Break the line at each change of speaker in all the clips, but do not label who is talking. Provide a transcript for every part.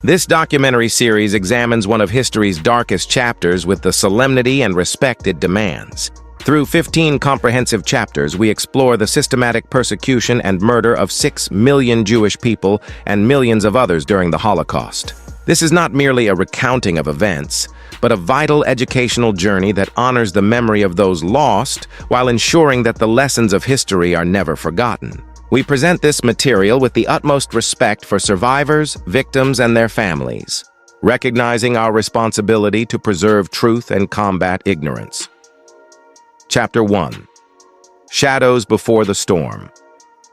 This documentary series examines one of history's darkest chapters with the solemnity and respect it demands. Through 15 comprehensive chapters, we explore the systematic persecution and murder of 6 million Jewish people and millions of others during the Holocaust. This is not merely a recounting of events, but a vital educational journey that honors the memory of those lost while ensuring that the lessons of history are never forgotten. We present this material with the utmost respect for survivors, victims, and their families, recognizing our responsibility to preserve truth and combat ignorance. Chapter 1. Shadows Before the Storm.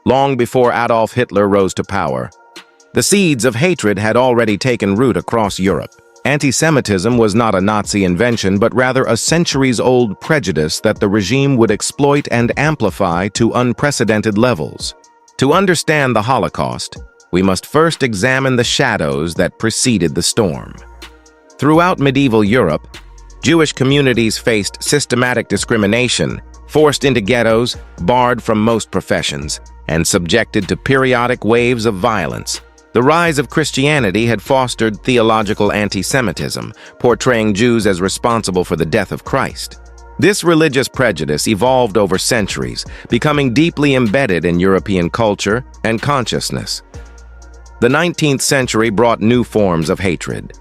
Long before Adolf Hitler rose to power, the seeds of hatred had already taken root across Europe. Antisemitism was not a Nazi invention, but rather a centuries-old prejudice that the regime would exploit and amplify to unprecedented levels. To understand the Holocaust, we must first examine the shadows that preceded the storm. Throughout medieval Europe, Jewish communities faced systematic discrimination, forced into ghettos, barred from most professions, and subjected to periodic waves of violence. The rise of Christianity had fostered theological antisemitism, portraying Jews as responsible for the death of Christ. This religious prejudice evolved over centuries, becoming deeply embedded in European culture and consciousness. The 19th century brought new forms of hatred.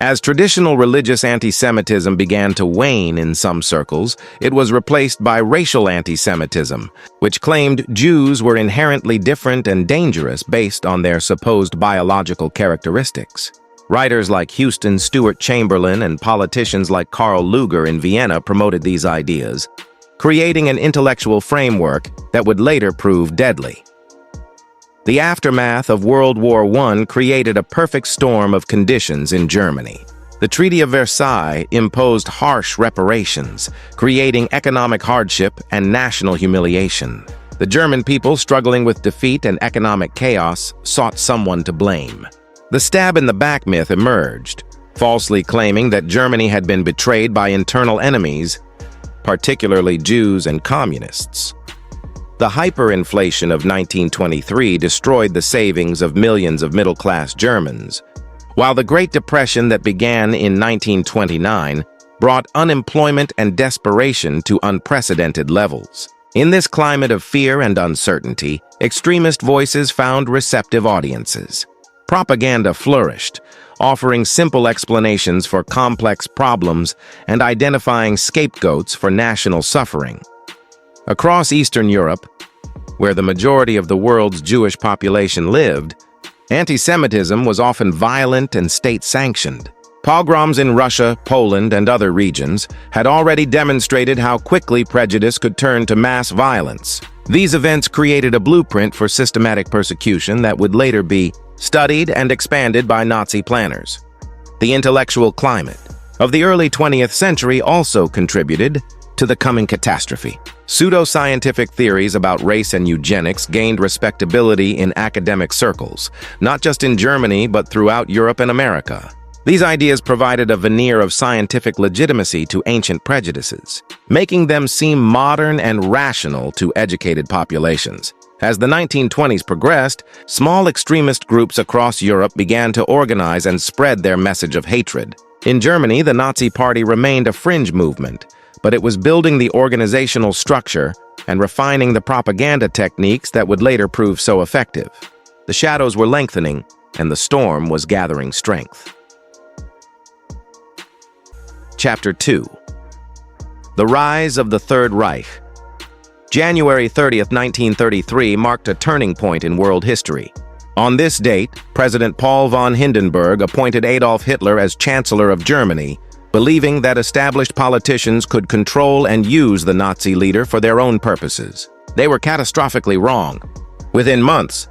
As traditional religious antisemitism began to wane in some circles, it was replaced by racial antisemitism, which claimed Jews were inherently different and dangerous based on their supposed biological characteristics. Writers like Houston Stewart Chamberlain and politicians like Karl Lueger in Vienna promoted these ideas, creating an intellectual framework that would later prove deadly. The aftermath of World War I created a perfect storm of conditions in Germany. The Treaty of Versailles imposed harsh reparations, creating economic hardship and national humiliation. The German people, struggling with defeat and economic chaos, sought someone to blame. The stab-in-the-back myth emerged, falsely claiming that Germany had been betrayed by internal enemies, particularly Jews and communists. The hyperinflation of 1923 destroyed the savings of millions of middle-class Germans, while the Great Depression that began in 1929 brought unemployment and desperation to unprecedented levels. In this climate of fear and uncertainty, extremist voices found receptive audiences. Propaganda flourished, offering simple explanations for complex problems and identifying scapegoats for national suffering. Across Eastern Europe, where the majority of the world's Jewish population lived, antisemitism was often violent and state-sanctioned. Pogroms in Russia, Poland, and other regions had already demonstrated how quickly prejudice could turn to mass violence. These events created a blueprint for systematic persecution that would later be studied and expanded by Nazi planners. The intellectual climate of the early 20th century also contributed to the coming catastrophe. Pseudo-scientific theories about race and eugenics gained respectability in academic circles, not just in Germany but throughout Europe and America. These ideas provided a veneer of scientific legitimacy to ancient prejudices, making them seem modern and rational to educated populations. As the 1920s progressed, small extremist groups across Europe began to organize and spread their message of hatred. In Germany, the Nazi Party remained a fringe movement, but it was building the organizational structure and refining the propaganda techniques that would later prove so effective. The shadows were lengthening, and the storm was gathering strength. Chapter 2. The Rise of the Third Reich. January 30th, 1933 marked a turning point in world history. On this date, President Paul von Hindenburg appointed Adolf Hitler as Chancellor of Germany, believing that established politicians could control and use the Nazi leader for their own purposes. They were catastrophically wrong. Within months,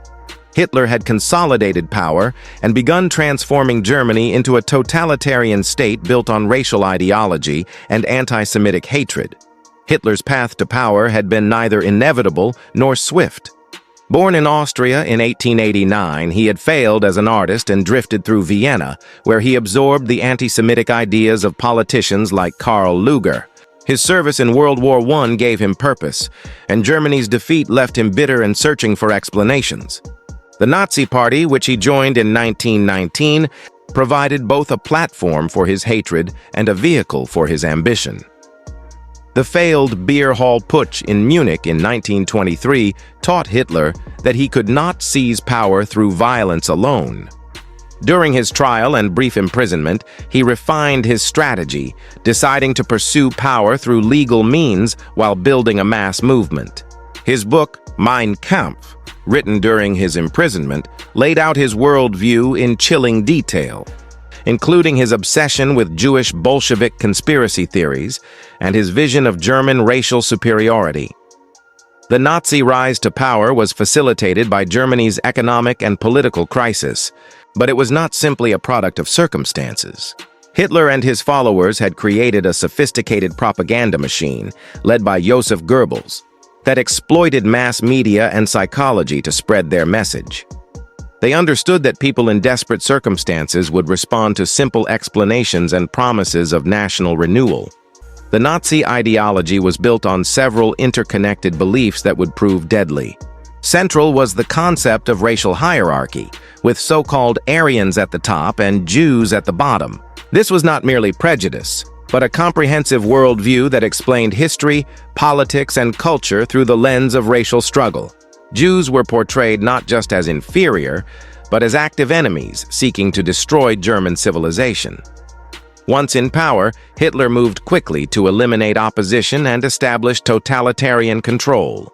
Hitler had consolidated power and begun transforming Germany into a totalitarian state built on racial ideology and anti-Semitic hatred. Hitler's path to power had been neither inevitable nor swift. Born in Austria in 1889, he had failed as an artist and drifted through Vienna, where he absorbed the anti-Semitic ideas of politicians like Karl Lueger. His service in World War I gave him purpose, and Germany's defeat left him bitter and searching for explanations. The Nazi Party, which he joined in 1919, provided both a platform for his hatred and a vehicle for his ambition. The failed beer hall putsch in Munich in 1923 taught Hitler that he could not seize power through violence alone. During his trial and brief imprisonment, he refined his strategy, deciding to pursue power through legal means while building a mass movement. His book, Mein Kampf, written during his imprisonment, laid out his worldview in chilling detail, including his obsession with Jewish Bolshevik conspiracy theories and his vision of German racial superiority. The Nazi rise to power was facilitated by Germany's economic and political crisis, but it was not simply a product of circumstances. Hitler and his followers had created a sophisticated propaganda machine, led by Joseph Goebbels, that exploited mass media and psychology to spread their message. They understood that people in desperate circumstances would respond to simple explanations and promises of national renewal. The Nazi ideology was built on several interconnected beliefs that would prove deadly. Central was the concept of racial hierarchy, with so-called Aryans at the top and Jews at the bottom. This was not merely prejudice, but a comprehensive worldview that explained history, politics, and culture through the lens of racial struggle. Jews were portrayed not just as inferior, but as active enemies seeking to destroy German civilization. Once in power, Hitler moved quickly to eliminate opposition and establish totalitarian control.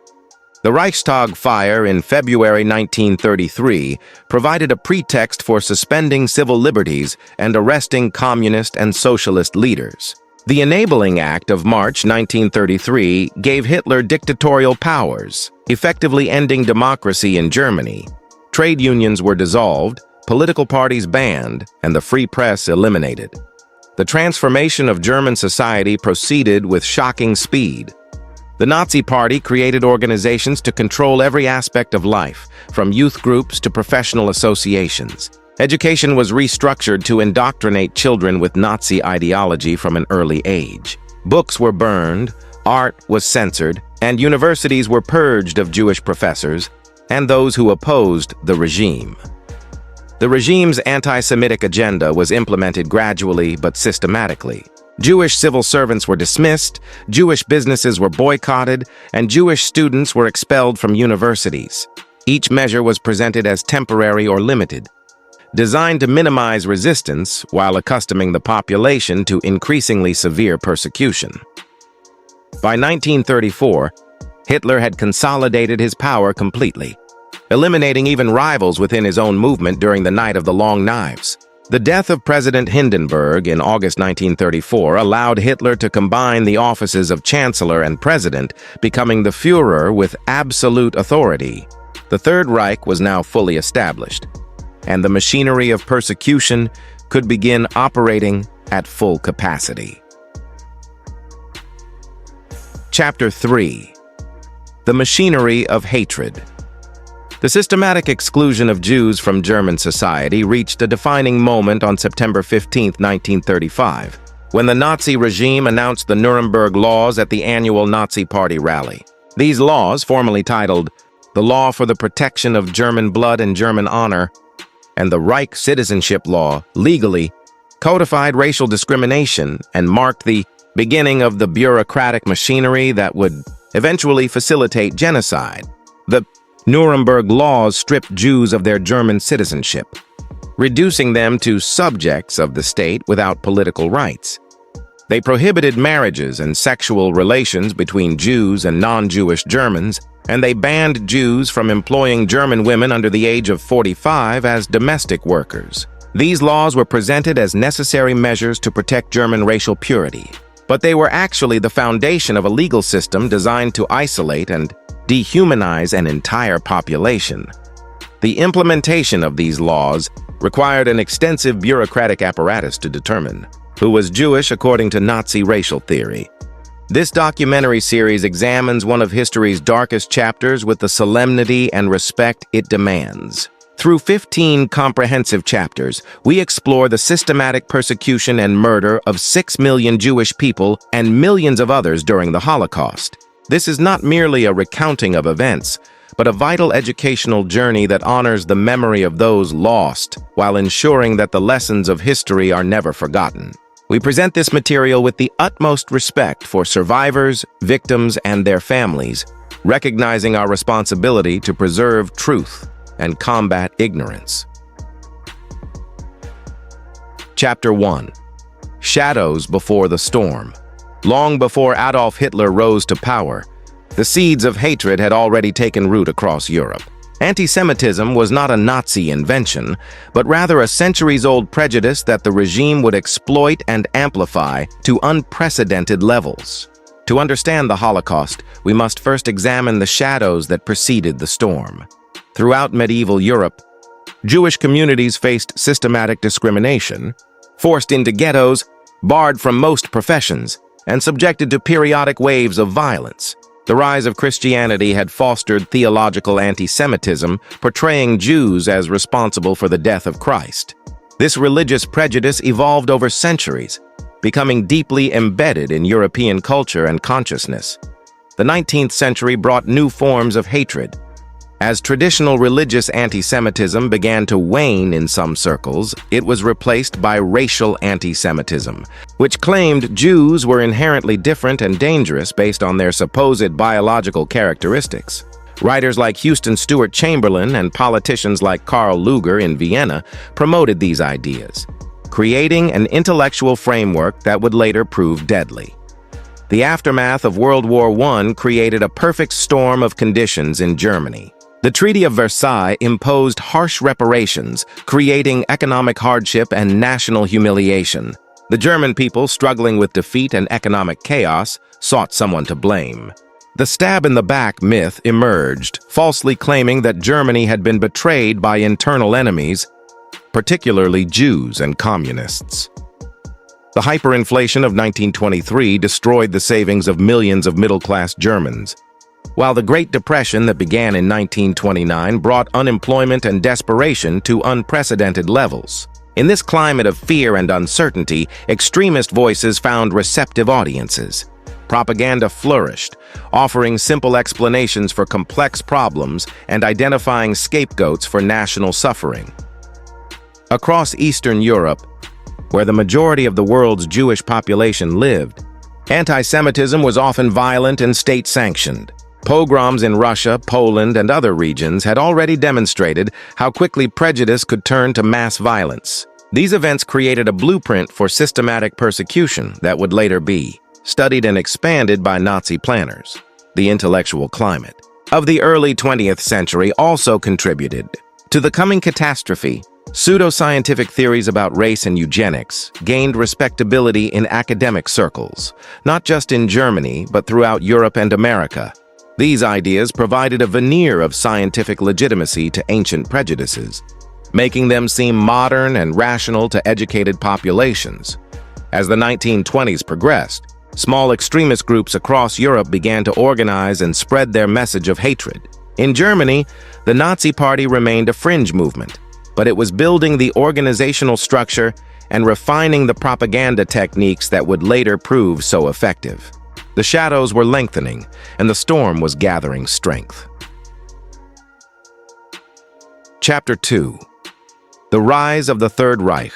The Reichstag fire in February 1933 provided a pretext for suspending civil liberties and arresting communist and socialist leaders. The Enabling Act of March 1933 gave Hitler dictatorial powers, effectively ending democracy in Germany. Trade unions were dissolved, political parties banned, and the free press eliminated. The transformation of German society proceeded with shocking speed. The Nazi Party created organizations to control every aspect of life, from youth groups to professional associations. Education was restructured to indoctrinate children with Nazi ideology from an early age. Books were burned, art was censored, and universities were purged of Jewish professors and those who opposed the regime. The regime's anti-Semitic agenda was implemented gradually but systematically. Jewish civil servants were dismissed, Jewish businesses were boycotted, and Jewish students were expelled from universities. Each measure was presented as temporary or limited, designed to minimize resistance while accustoming the population to increasingly severe persecution. By 1934, Hitler had consolidated his power completely, eliminating even rivals within his own movement during the Night of the Long Knives. The death of President Hindenburg in August 1934 allowed Hitler to combine the offices of Chancellor and President, becoming the Führer with absolute authority. The Third Reich was now fully established, and the machinery of persecution could begin operating at full capacity. Chapter 3. The Machinery of Hatred. The systematic exclusion of Jews from German society reached a defining moment on September 15, 1935, when the Nazi regime announced the Nuremberg laws at the annual Nazi Party rally. These laws, formally titled the Law for the Protection of German Blood and German Honor and the Reich Citizenship Law, legally codified racial discrimination and marked the beginning of the bureaucratic machinery that would eventually facilitate genocide. The Nuremberg laws stripped Jews of their German citizenship, reducing them to subjects of the state without political rights. They prohibited marriages and sexual relations between Jews and non-Jewish Germans, and they banned Jews from employing German women under the age of 45 as domestic workers. These laws were presented as necessary measures to protect German racial purity, but they were actually the foundation of a legal system designed to isolate and dehumanize an entire population. The implementation of these laws required an extensive bureaucratic apparatus to determine who was Jewish according to Nazi racial theory. This documentary series examines one of history's darkest chapters with the solemnity and respect it demands. Through 15 comprehensive chapters, we explore the systematic persecution and murder of 6 million Jewish people and millions of others during the Holocaust. This is not merely a recounting of events, but a vital educational journey that honors the memory of those lost while ensuring that the lessons of history are never forgotten. We present this material with the utmost respect for survivors, victims, and their families, recognizing our responsibility to preserve truth and combat ignorance. Chapter 1. Shadows Before the Storm. Long before Adolf Hitler rose to power, the seeds of hatred had already taken root across Europe. Antisemitism was not a Nazi invention, but rather a centuries-old prejudice that the regime would exploit and amplify to unprecedented levels. To understand the Holocaust, we must first examine the shadows that preceded the storm. Throughout medieval Europe, Jewish communities faced systematic discrimination, forced into ghettos, barred from most professions, and subjected to periodic waves of violence. The rise of Christianity had fostered theological antisemitism, portraying Jews as responsible for the death of Christ. This religious prejudice evolved over centuries, becoming deeply embedded in European culture and consciousness. The 19th century brought new forms of hatred. As traditional religious antisemitism began to wane in some circles, it was replaced by racial antisemitism, which claimed Jews were inherently different and dangerous based on their supposed biological characteristics. Writers like Houston Stewart Chamberlain and politicians like Karl Lueger in Vienna promoted these ideas, creating an intellectual framework that would later prove deadly. The aftermath of World War I created a perfect storm of conditions in Germany. The Treaty of Versailles imposed harsh reparations, creating economic hardship and national humiliation. The German people, struggling with defeat and economic chaos, sought someone to blame. The stab-in-the-back myth emerged, falsely claiming that Germany had been betrayed by internal enemies, particularly Jews and communists. The hyperinflation of 1923 destroyed the savings of millions of middle-class Germans, while the Great Depression that began in 1929 brought unemployment and desperation to unprecedented levels. In this climate of fear and uncertainty, extremist voices found receptive audiences. Propaganda flourished, offering simple explanations for complex problems and identifying scapegoats for national suffering. Across Eastern Europe, where the majority of the world's Jewish population lived, anti-Semitism was often violent and state-sanctioned. Pogroms in Russia, Poland, and other regions had already demonstrated how quickly prejudice could turn to mass violence. These events created a blueprint for systematic persecution that would later be studied and expanded by Nazi planners. The intellectual climate of the early 20th century also contributed to the coming catastrophe. Pseudoscientific theories about race and eugenics gained respectability in academic circles, not just in Germany, but throughout Europe and America. These ideas provided a veneer of scientific legitimacy to ancient prejudices, making them seem modern and rational to educated populations. As the 1920s progressed, small extremist groups across Europe began to organize and spread their message of hatred. In Germany, the Nazi Party remained a fringe movement, but it was building the organizational structure and refining the propaganda techniques that would later prove so effective. The shadows were lengthening, and the storm was gathering strength. Chapter 2. The Rise of the Third Reich.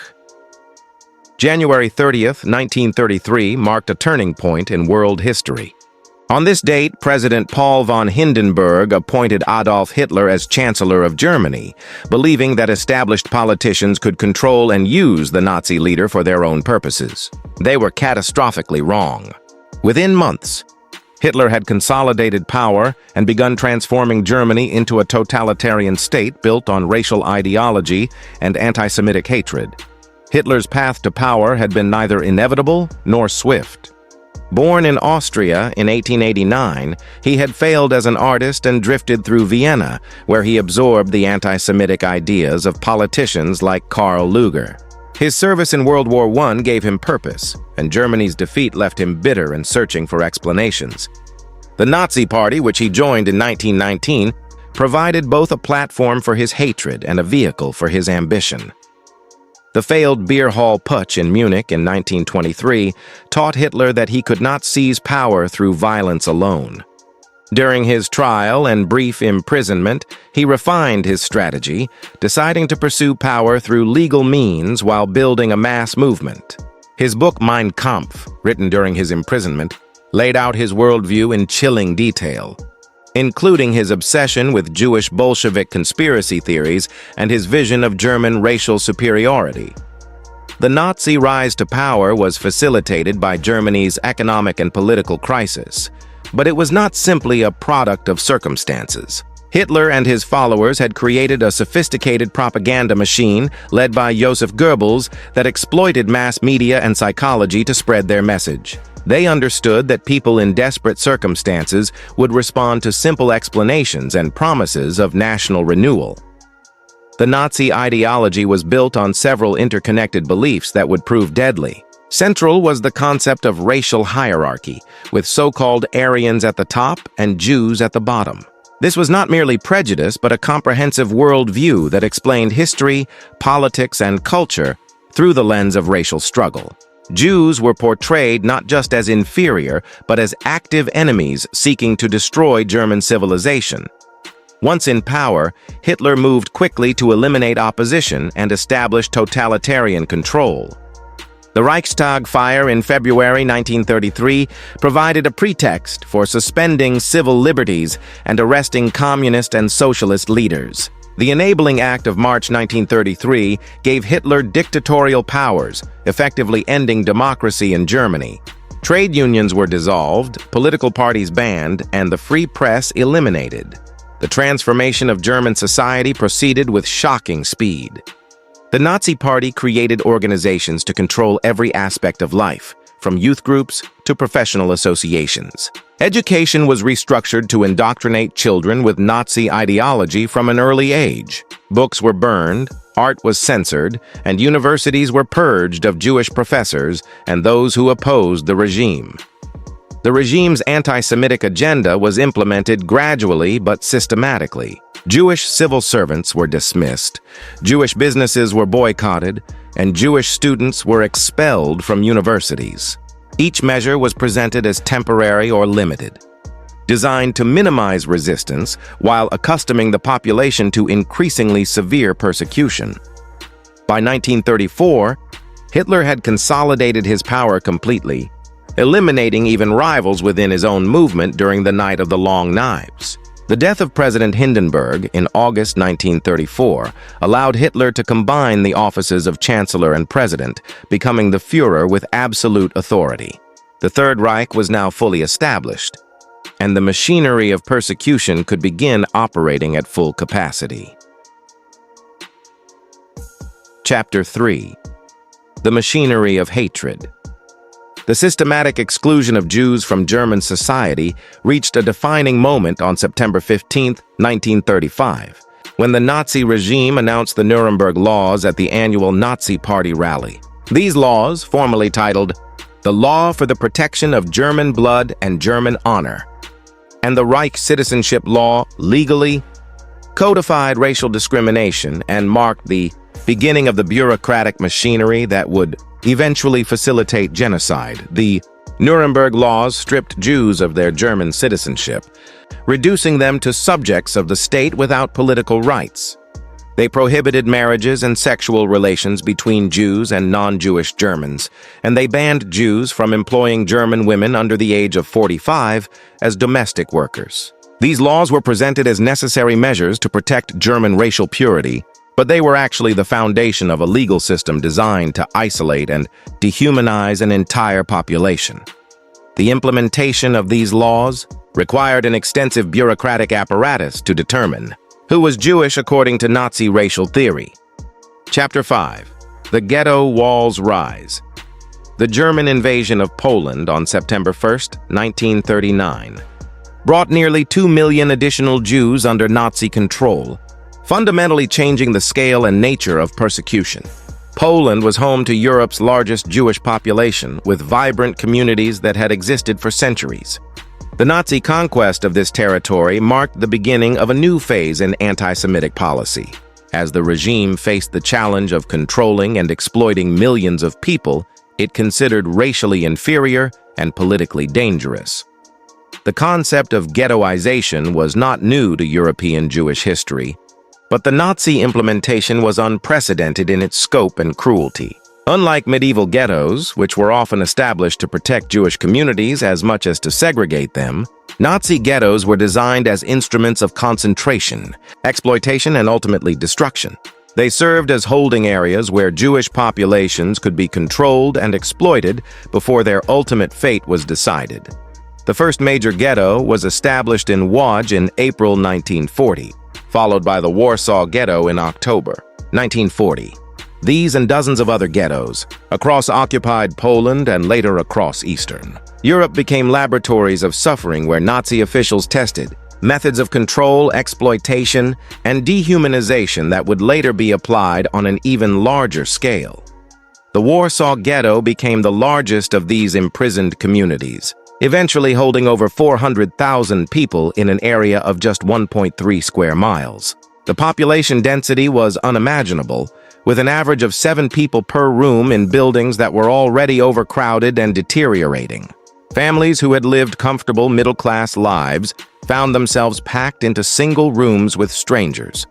January 30th, 1933 marked a turning point in world history. On this date, President Paul von Hindenburg appointed Adolf Hitler as Chancellor of Germany, believing that established politicians could control and use the Nazi leader for their own purposes. They were catastrophically wrong. Within months, Hitler had consolidated power and begun transforming Germany into a totalitarian state built on racial ideology and anti-Semitic hatred. Hitler's path to power had been neither inevitable nor swift. Born in Austria in 1889, he had failed as an artist and drifted through Vienna, where he absorbed the anti-Semitic ideas of politicians like Karl Lueger. His service in World War I gave him purpose, and Germany's defeat left him bitter and searching for explanations. The Nazi Party, which he joined in 1919, provided both a platform for his hatred and a vehicle for his ambition. The failed beer hall putsch in Munich in 1923 taught Hitler that he could not seize power through violence alone. During his trial and brief imprisonment, he refined his strategy, deciding to pursue power through legal means while building a mass movement. His book Mein Kampf, written during his imprisonment, laid out his worldview in chilling detail, including his obsession with Jewish Bolshevik conspiracy theories and his vision of German racial superiority. The Nazi rise to power was facilitated by Germany's economic and political crisis, but it was not simply a product of circumstances. Hitler and his followers had created a sophisticated propaganda machine led by Joseph Goebbels that exploited mass media and psychology to spread their message. They understood that people in desperate circumstances would respond to simple explanations and promises of national renewal. The Nazi ideology was built on several interconnected beliefs that would prove deadly. Central was the concept of racial hierarchy, with so-called Aryans at the top and Jews at the bottom. This was not merely prejudice, but a comprehensive worldview that explained history, politics, and culture through the lens of racial struggle. Jews were portrayed not just as inferior, but as active enemies seeking to destroy German civilization. Once in power, Hitler moved quickly to eliminate opposition and establish totalitarian control. The Reichstag fire in February 1933 provided a pretext for suspending civil liberties and arresting communist and socialist leaders. The Enabling Act of March 1933 gave Hitler dictatorial powers, effectively ending democracy in Germany. Trade unions were dissolved, political parties banned, and the free press eliminated. The transformation of German society proceeded with shocking speed. The Nazi Party created organizations to control every aspect of life, from youth groups to professional associations. Education was restructured to indoctrinate children with Nazi ideology from an early age. Books were burned, art was censored, and universities were purged of Jewish professors and those who opposed the regime. The regime's anti-Semitic agenda was implemented gradually but systematically. Jewish civil servants were dismissed, Jewish businesses were boycotted, and Jewish students were expelled from universities. Each measure was presented as temporary or limited, designed to minimize resistance while accustoming the population to increasingly severe persecution. By 1934, Hitler had consolidated his power completely, eliminating even rivals within his own movement during the Night of the Long Knives. The death of President Hindenburg in August 1934 allowed Hitler to combine the offices of Chancellor and President, becoming the Führer with absolute authority. The Third Reich was now fully established, and the machinery of persecution could begin operating at full capacity. Chapter 3. The Machinery of Hatred. The systematic exclusion of Jews from German society reached a defining moment on September 15, 1935, when the Nazi regime announced the Nuremberg laws at the annual Nazi Party rally. These laws, formally titled the Law for the Protection of German Blood and German Honor, and the Reich Citizenship Law, legally codified racial discrimination and marked the beginning of the bureaucratic machinery that would eventually facilitate genocide. The Nuremberg laws stripped Jews of their German citizenship, reducing them to subjects of the state without political rights. They prohibited marriages and sexual relations between Jews and non-Jewish Germans, and they banned Jews from employing German women under the age of 45 as domestic workers. These laws were presented as necessary measures to protect German racial purity, but they were actually the foundation of a legal system designed to isolate and dehumanize an entire population. The implementation of these laws required an extensive bureaucratic apparatus to determine who was Jewish according to Nazi racial theory. Chapter 5. The Ghetto Walls Rise. The German invasion of Poland on September 1, 1939, brought nearly 2 million additional Jews under Nazi control, fundamentally changing the scale and nature of persecution. Poland was home to Europe's largest Jewish population, with vibrant communities that had existed for centuries. The Nazi conquest of this territory marked the beginning of a new phase in anti-Semitic policy. As the regime faced the challenge of controlling and exploiting millions of people, it considered racially inferior and politically dangerous. The concept of ghettoization was not new to European Jewish history, but the Nazi implementation was unprecedented in its scope and cruelty. Unlike medieval ghettos, which were often established to protect Jewish communities as much as to segregate them, Nazi ghettos were designed as instruments of concentration, exploitation, and ultimately destruction. They served as holding areas where Jewish populations could be controlled and exploited before their ultimate fate was decided. The first major ghetto was established in Łódź in April 1940, followed by the Warsaw Ghetto in October 1940. These and dozens of other ghettos, across occupied Poland and later across Eastern Europe, became laboratories of suffering where Nazi officials tested methods of control, exploitation, and dehumanization that would later be applied on an even larger scale. The Warsaw Ghetto became the largest of these imprisoned communities, eventually holding over 400,000 people in an area of just 1.3 square miles. The population density was unimaginable, with an average of 7 people per room in buildings that were already overcrowded and deteriorating. Families who had lived comfortable middle-class lives found themselves packed into single rooms with strangers,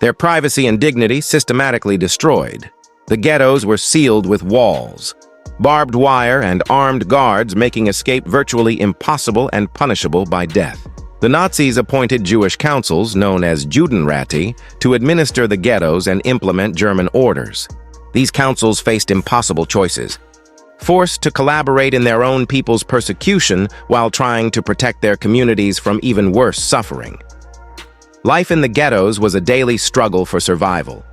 their privacy and dignity systematically destroyed. The ghettos were sealed with walls, barbed wire, and armed guards, making escape virtually impossible and punishable by death. The Nazis appointed Jewish councils, known as Judenräte, to administer the ghettos and implement German orders. These councils faced impossible choices, forced to collaborate in their own people's persecution while trying to protect their communities from even worse suffering. Life in the ghettos was a daily struggle for survival.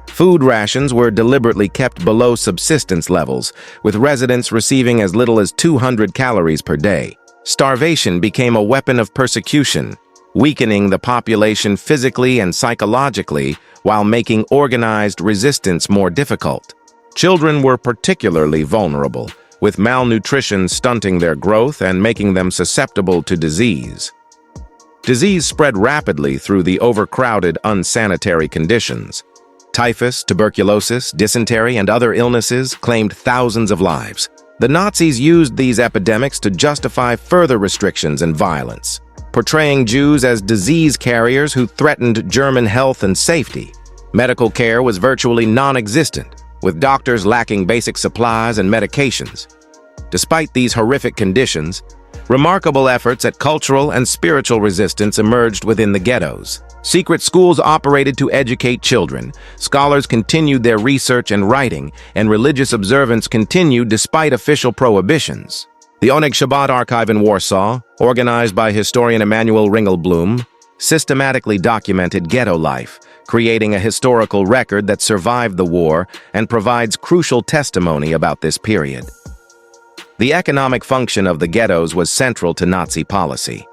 Food rations were deliberately kept below subsistence levels, with residents receiving as little as 200 calories per day. Starvation became a weapon of persecution, weakening the population physically and psychologically while making organized resistance more difficult. Children were particularly vulnerable, with malnutrition stunting their growth and making them susceptible to disease. Disease spread rapidly through the overcrowded, unsanitary conditions. Typhus, tuberculosis, dysentery, and other illnesses claimed thousands of lives. The Nazis used these epidemics to justify further restrictions and violence, portraying Jews as disease carriers who threatened German health and safety. Medical care was virtually non-existent, with doctors lacking basic supplies and medications. Despite these horrific conditions, remarkable efforts at cultural and spiritual resistance emerged within the ghettos. Secret schools operated to educate children, scholars continued their research and writing, and religious observance continued despite official prohibitions. The Oneg Shabbat Archive in Warsaw, organized by historian Emanuel Ringelblum, systematically documented ghetto life, creating a historical record that survived the war and provides crucial testimony about this period. The economic function of the ghettos was central to Nazi policy.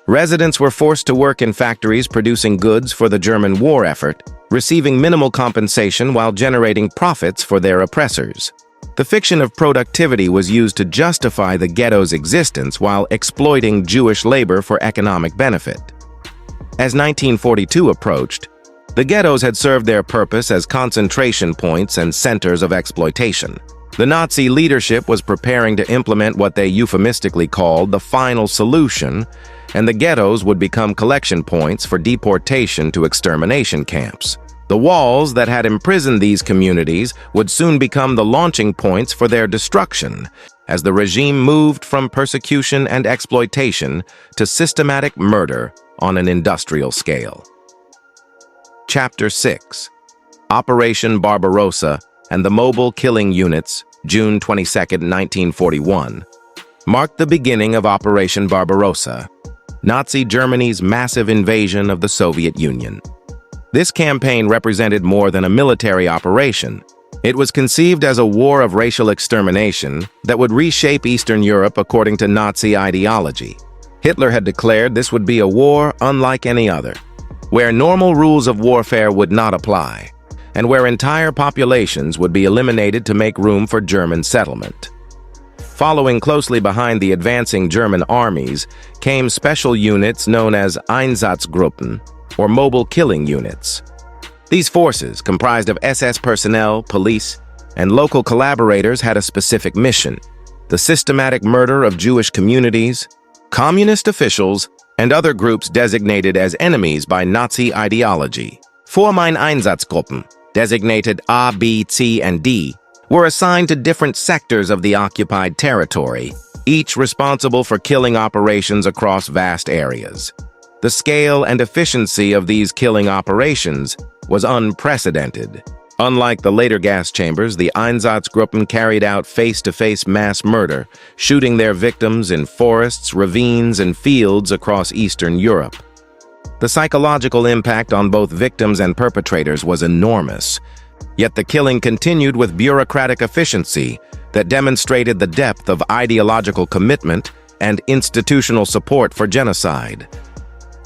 Residents were forced to work in factories producing goods for the German war effort, receiving minimal compensation while generating profits for their oppressors. The fiction of productivity was used to justify the ghetto's existence while exploiting Jewish labor for economic benefit. As 1942 approached, the ghettos had served their purpose as concentration points and centers of exploitation. The Nazi leadership was preparing to implement what they euphemistically called the final solution, and the ghettos would become collection points for deportation to extermination camps. The walls that had imprisoned these communities would soon become the launching points for their destruction, as the regime moved from persecution and exploitation to systematic murder on an industrial scale. Chapter 6. Operation Barbarossa and the Mobile Killing Units, June 22, 1941, marked the beginning of Operation Barbarossa, Nazi Germany's massive invasion of the Soviet Union. This campaign represented more than a military operation. It was conceived as a war of racial extermination that would reshape Eastern Europe according to Nazi ideology. Hitler had declared this would be a war unlike any other, where normal rules of warfare would not apply, and where entire populations would be eliminated to make room for German settlement. Following closely behind the advancing German armies came special units known as Einsatzgruppen, or mobile killing units. These forces, comprised of SS personnel, police, and local collaborators, had a specific mission: the systematic murder of Jewish communities, communist officials, and other groups designated as enemies by Nazi ideology. Vormain-Einsatzgruppen, designated A, B, C, and D, were assigned to different sectors of the occupied territory, each responsible for killing operations across vast areas. The scale and efficiency of these killing operations was unprecedented. Unlike the later gas chambers, the Einsatzgruppen carried out face-to-face mass murder, shooting their victims in forests, ravines, and fields across Eastern Europe. The psychological impact on both victims and perpetrators was enormous, yet the killing continued with bureaucratic efficiency that demonstrated the depth of ideological commitment and institutional support for genocide.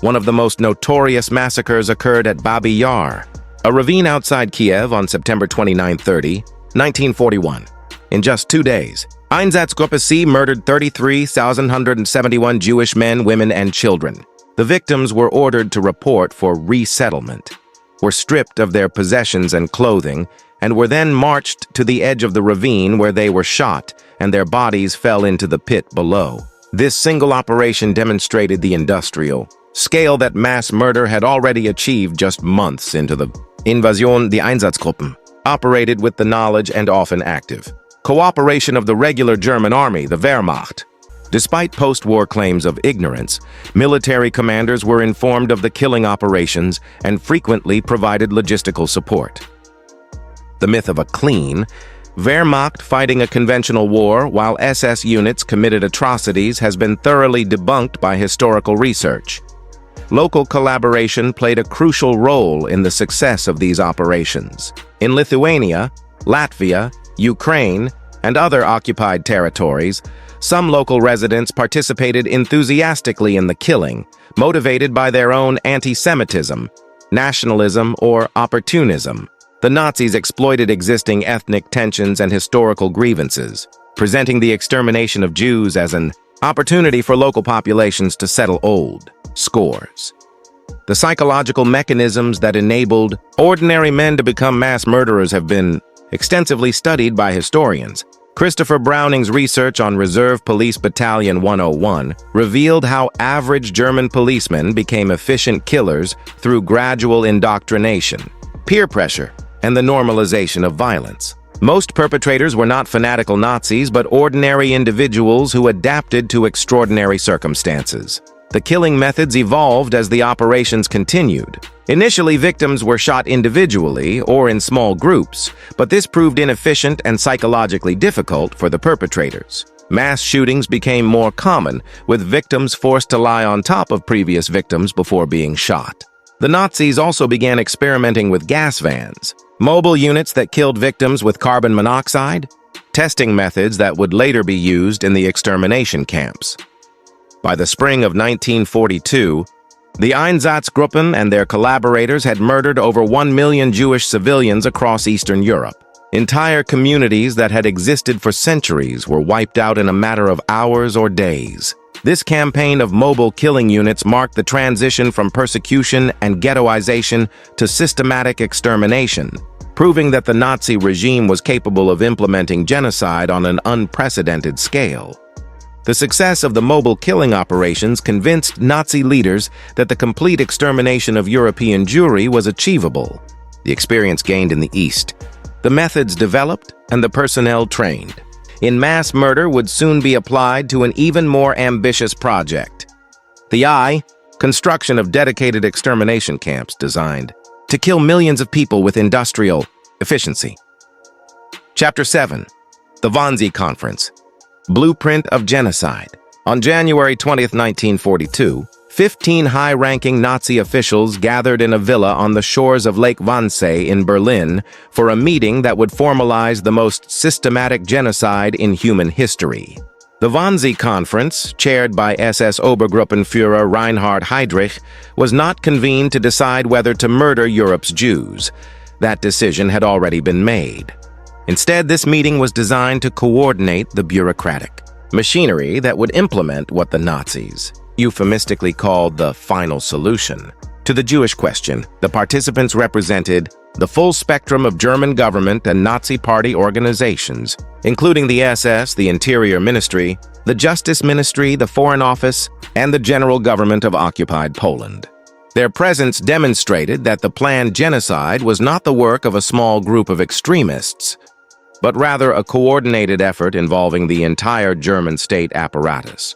One of the most notorious massacres occurred at Babi Yar, a ravine outside Kiev on September 29-30, 1941. In just 2 days, Einsatzgruppe C murdered 33,171 Jewish men, women, and children. The victims were ordered to report for resettlement, were stripped of their possessions and clothing, and were then marched to the edge of the ravine where they were shot, and their bodies fell into the pit below. This single operation demonstrated the industrial scale that mass murder had already achieved just months into the Invasion. The Einsatzgruppen operated with the knowledge and often active cooperation of the regular German army, the Wehrmacht. Despite post-war claims of ignorance, military commanders were informed of the killing operations and frequently provided logistical support. The myth of a clean Wehrmacht fighting a conventional war while SS units committed atrocities has been thoroughly debunked by historical research. Local collaboration played a crucial role in the success of these operations. In Lithuania, Latvia, Ukraine, and other occupied territories, some local residents participated enthusiastically in the killing, motivated by their own antisemitism, nationalism, or opportunism. The Nazis exploited existing ethnic tensions and historical grievances, presenting the extermination of Jews as an opportunity for local populations to settle old scores. The psychological mechanisms that enabled ordinary men to become mass murderers have been extensively studied by historians. Christopher Browning's research on Reserve Police Battalion 101 revealed how average German policemen became efficient killers through gradual indoctrination, peer pressure, and the normalization of violence. Most perpetrators were not fanatical Nazis, but ordinary individuals who adapted to extraordinary circumstances. The killing methods evolved as the operations continued. Initially, victims were shot individually or in small groups, but this proved inefficient and psychologically difficult for the perpetrators. Mass shootings became more common, with victims forced to lie on top of previous victims before being shot. The Nazis also began experimenting with gas vans, mobile units that killed victims with carbon monoxide, testing methods that would later be used in the extermination camps. By the spring of 1942, the Einsatzgruppen and their collaborators had murdered over 1 million Jewish civilians across Eastern Europe. Entire communities that had existed for centuries were wiped out in a matter of hours or days. This campaign of mobile killing units marked the transition from persecution and ghettoization to systematic extermination, proving that the Nazi regime was capable of implementing genocide on an unprecedented scale. The success of the mobile killing operations convinced Nazi leaders that the complete extermination of European Jewry was achievable. The experience gained in the East, the methods developed, and the personnel trained in mass murder would soon be applied to an even more ambitious project. The construction of dedicated extermination camps designed to kill millions of people with industrial efficiency. Chapter 7. The Wannsee Conference. Blueprint of Genocide. On January 20, 1942, 15 high-ranking Nazi officials gathered in a villa on the shores of Lake Wannsee in Berlin for a meeting that would formalize the most systematic genocide in human history. The Wannsee Conference, chaired by SS Obergruppenführer Reinhard Heydrich, was not convened to decide whether to murder Europe's Jews. That decision had already been made. Instead, this meeting was designed to coordinate the bureaucratic machinery that would implement what the Nazis euphemistically called the final solution To the Jewish question, the participants represented the full spectrum of German government and Nazi Party organizations, including the SS, the Interior Ministry, the Justice Ministry, the Foreign Office, and the general government of occupied Poland. Their presence demonstrated that the planned genocide was not the work of a small group of extremists, but rather a coordinated effort involving the entire German state apparatus.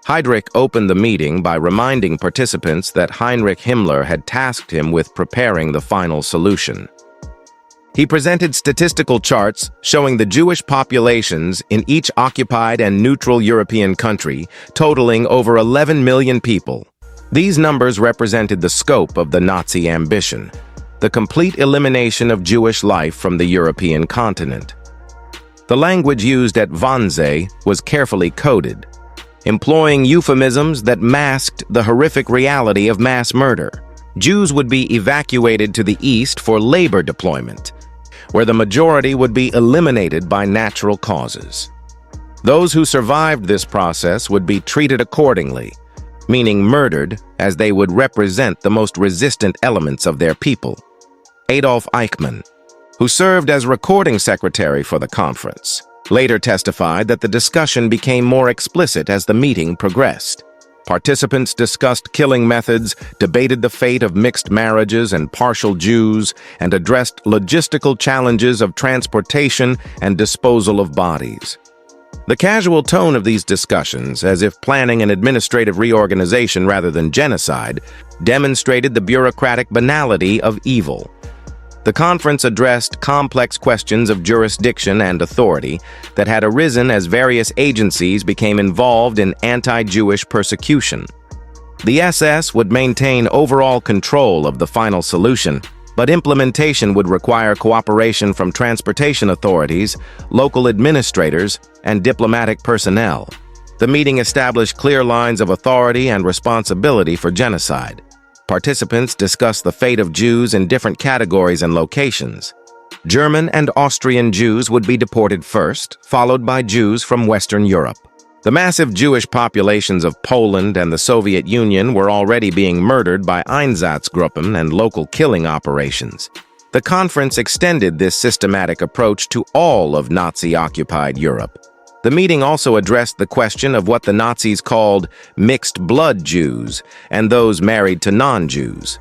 Heydrich opened the meeting by reminding participants that Heinrich Himmler had tasked him with preparing the final solution. He presented statistical charts showing the Jewish populations in each occupied and neutral European country, totaling over 11 million people. These numbers represented the scope of the Nazi ambition, the complete elimination of Jewish life from the European continent. The language used at Wannsee was carefully coded, employing euphemisms that masked the horrific reality of mass murder. Jews would be evacuated to the east for labor deployment, where the majority would be eliminated by natural causes. Those who survived this process would be treated accordingly, meaning murdered, as they would represent the most resistant elements of their people. Adolf Eichmann, who served as recording secretary for the conference, later testified that the discussion became more explicit as the meeting progressed. Participants discussed killing methods, debated the fate of mixed marriages and partial Jews, and addressed logistical challenges of transportation and disposal of bodies. The casual tone of these discussions, as if planning an administrative reorganization rather than genocide, demonstrated the bureaucratic banality of evil. The conference addressed complex questions of jurisdiction and authority that had arisen as various agencies became involved in anti-Jewish persecution. The SS would maintain overall control of the final solution, but implementation would require cooperation from transportation authorities, local administrators, and diplomatic personnel. The meeting established clear lines of authority and responsibility for genocide. Participants discussed the fate of Jews in different categories and locations. German and Austrian Jews would be deported first, followed by Jews from Western Europe. The massive Jewish populations of Poland and the Soviet Union were already being murdered by Einsatzgruppen and local killing operations. The conference extended this systematic approach to all of Nazi-occupied Europe. The meeting also addressed the question of what the Nazis called mixed-blood Jews and those married to non-Jews.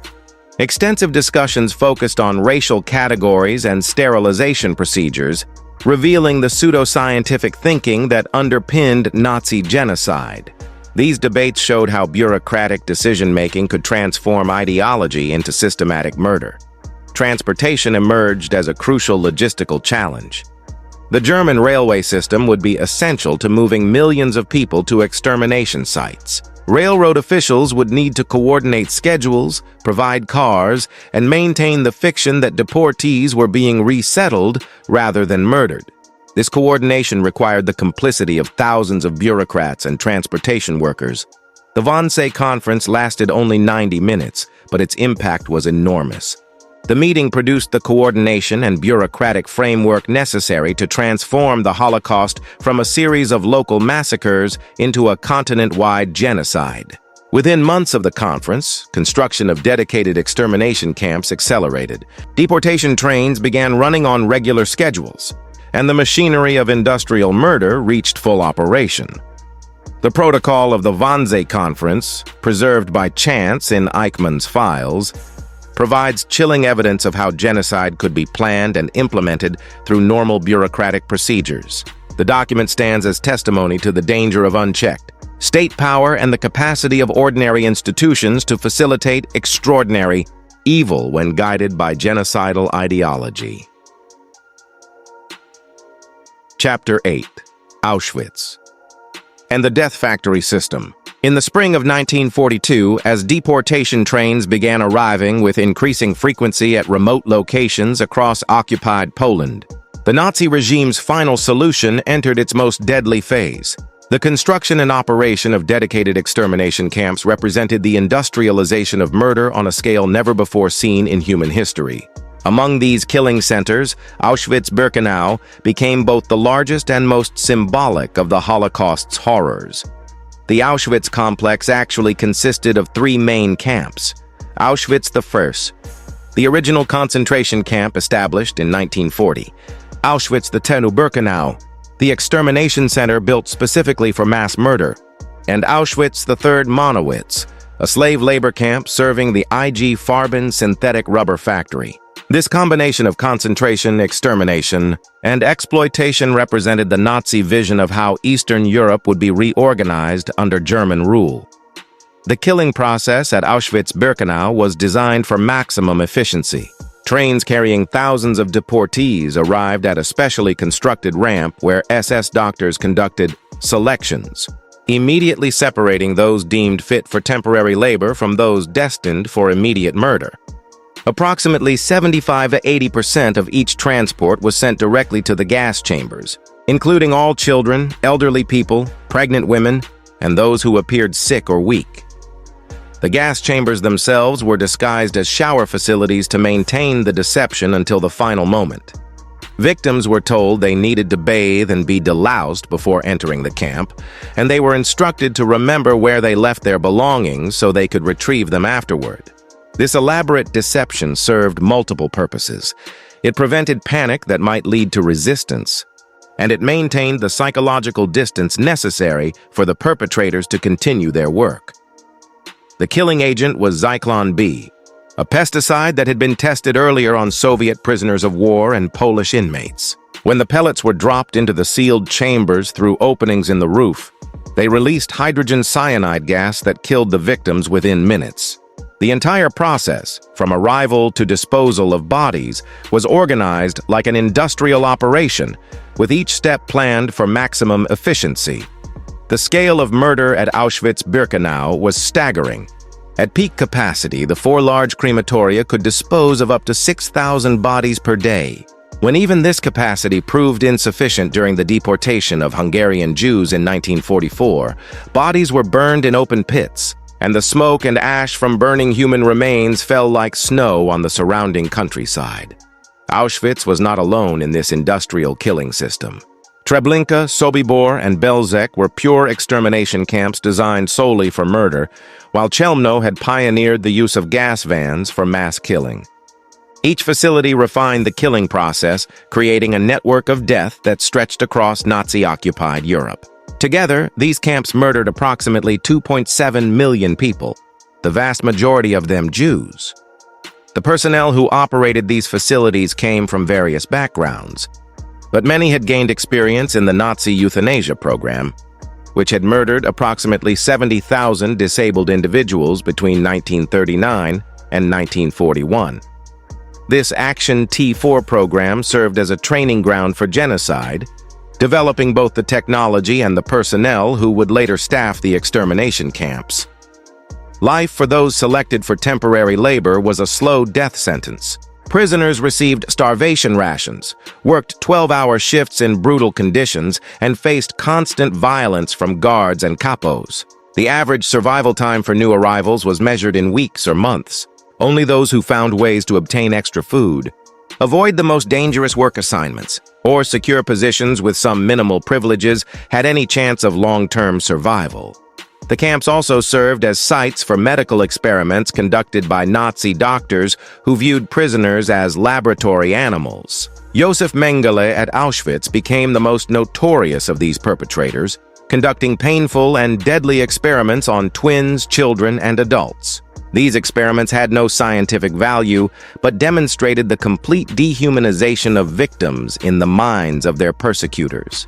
Extensive discussions focused on racial categories and sterilization procedures, revealing the pseudoscientific thinking that underpinned Nazi genocide. These debates showed how bureaucratic decision-making could transform ideology into systematic murder. Transportation emerged as a crucial logistical challenge. The German railway system would be essential to moving millions of people to extermination sites. Railroad officials would need to coordinate schedules, provide cars, and maintain the fiction that deportees were being resettled rather than murdered. This coordination required the complicity of thousands of bureaucrats and transportation workers. The Wannsee Conference lasted only 90 minutes, but its impact was enormous. The meeting produced the coordination and bureaucratic framework necessary to transform the Holocaust from a series of local massacres into a continent-wide genocide. Within months of the conference, construction of dedicated extermination camps accelerated. Deportation trains began running on regular schedules, and the machinery of industrial murder reached full operation. The protocol of the Wannsee Conference, preserved by chance in Eichmann's files, provides chilling evidence of how genocide could be planned and implemented through normal bureaucratic procedures. The document stands as testimony to the danger of unchecked state power and the capacity of ordinary institutions to facilitate extraordinary evil when guided by genocidal ideology. Chapter 8. Auschwitz and the Death Factory System. In the spring of 1942, as deportation trains began arriving with increasing frequency at remote locations across occupied Poland, the Nazi regime's final solution entered its most deadly phase. The construction and operation of dedicated extermination camps represented the industrialization of murder on a scale never before seen in human history. Among these killing centers, Auschwitz-Birkenau became both the largest and most symbolic of the Holocaust's horrors. The Auschwitz complex actually consisted of three main camps: Auschwitz I, the original concentration camp established in 1940. Auschwitz II, the extermination center built specifically for mass murder. And Auschwitz III Monowitz, a slave labor camp serving the IG Farben synthetic rubber factory. This combination of concentration, extermination, and exploitation represented the Nazi vision of how Eastern Europe would be reorganized under German rule. The killing process at Auschwitz-Birkenau was designed for maximum efficiency. Trains carrying thousands of deportees arrived at a specially constructed ramp where SS doctors conducted selections, immediately separating those deemed fit for temporary labor from those destined for immediate murder. Approximately 75 to 80% of each transport was sent directly to the gas chambers, including all children, elderly people, pregnant women, and those who appeared sick or weak. The gas chambers themselves were disguised as shower facilities to maintain the deception until the final moment. Victims were told they needed to bathe and be deloused before entering the camp, and they were instructed to remember where they left their belongings so they could retrieve them afterward. This elaborate deception served multiple purposes. It prevented panic that might lead to resistance, and it maintained the psychological distance necessary for the perpetrators to continue their work. The killing agent was Zyklon B, a pesticide that had been tested earlier on Soviet prisoners of war and Polish inmates. When the pellets were dropped into the sealed chambers through openings in the roof, they released hydrogen cyanide gas that killed the victims within minutes. The entire process, from arrival to disposal of bodies, was organized like an industrial operation, with each step planned for maximum efficiency. The scale of murder at Auschwitz-Birkenau was staggering. At peak capacity, the 4 large crematoria could dispose of up to 6,000 bodies per day. When even this capacity proved insufficient during the deportation of Hungarian Jews in 1944, bodies were burned in open pits, and the smoke and ash from burning human remains fell like snow on the surrounding countryside. Auschwitz was not alone in this industrial killing system. Treblinka, Sobibor, and Belzec were pure extermination camps designed solely for murder, while Chelmno had pioneered the use of gas vans for mass killing. Each facility refined the killing process, creating a network of death that stretched across Nazi-occupied Europe. Together, these camps murdered approximately 2.7 million people, the vast majority of them Jews. The personnel who operated these facilities came from various backgrounds, but many had gained experience in the Nazi euthanasia program, which had murdered approximately 70,000 disabled individuals between 1939 and 1941. This Action T4 program served as a training ground for genocide, developing both the technology and the personnel who would later staff the extermination camps. Life for those selected for temporary labor was a slow death sentence. Prisoners received starvation rations, worked 12-hour shifts in brutal conditions, and faced constant violence from guards and capos. The average survival time for new arrivals was measured in weeks or months. Only those who found ways to obtain extra food, avoid the most dangerous work assignments, or secure positions with some minimal privileges had any chance of long-term survival. The camps also served as sites for medical experiments conducted by Nazi doctors who viewed prisoners as laboratory animals. Josef Mengele at Auschwitz became the most notorious of these perpetrators, conducting painful and deadly experiments on twins, children, and adults. These experiments had no scientific value, but demonstrated the complete dehumanization of victims in the minds of their persecutors.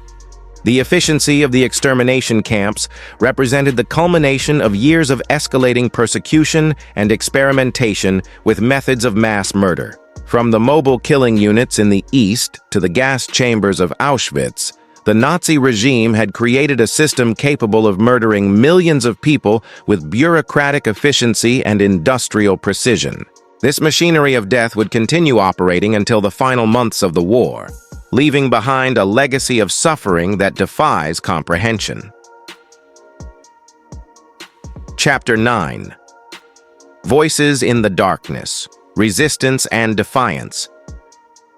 The efficiency of the extermination camps represented the culmination of years of escalating persecution and experimentation with methods of mass murder. From the mobile killing units in the East to the gas chambers of Auschwitz, the Nazi regime had created a system capable of murdering millions of people with bureaucratic efficiency and industrial precision. This machinery of death would continue operating until the final months of the war, leaving behind a legacy of suffering that defies comprehension. Chapter 9. Voices in the Darkness, Resistance and Defiance.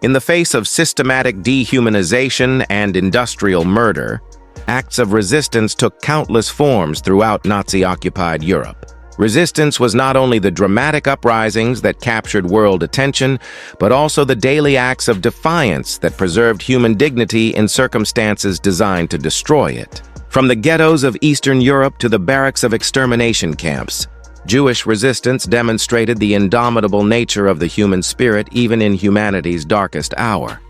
In the face of systematic dehumanization and industrial murder, acts of resistance took countless forms throughout Nazi-occupied Europe. Resistance was not only the dramatic uprisings that captured world attention, but also the daily acts of defiance that preserved human dignity in circumstances designed to destroy it. From the ghettos of Eastern Europe to the barracks of extermination camps, Jewish resistance demonstrated the indomitable nature of the human spirit even in humanity's darkest hour.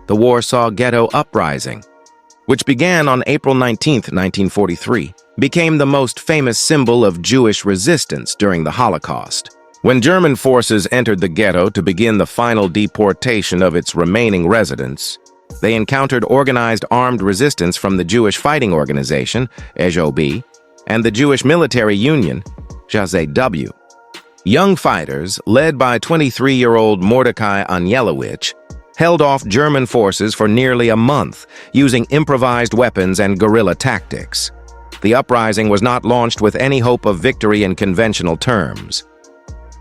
The Warsaw Ghetto Uprising, which began on April 19, 1943, became the most famous symbol of Jewish resistance during the Holocaust. When German forces entered the ghetto to begin the final deportation of its remaining residents, they encountered organized armed resistance from the Jewish Fighting Organization, EJOB, and the Jewish Military Union, WW2’s. Young fighters, led by 23-year-old Mordecai Anielewicz, held off German forces for nearly a month, using improvised weapons and guerrilla tactics. The uprising was not launched with any hope of victory in conventional terms.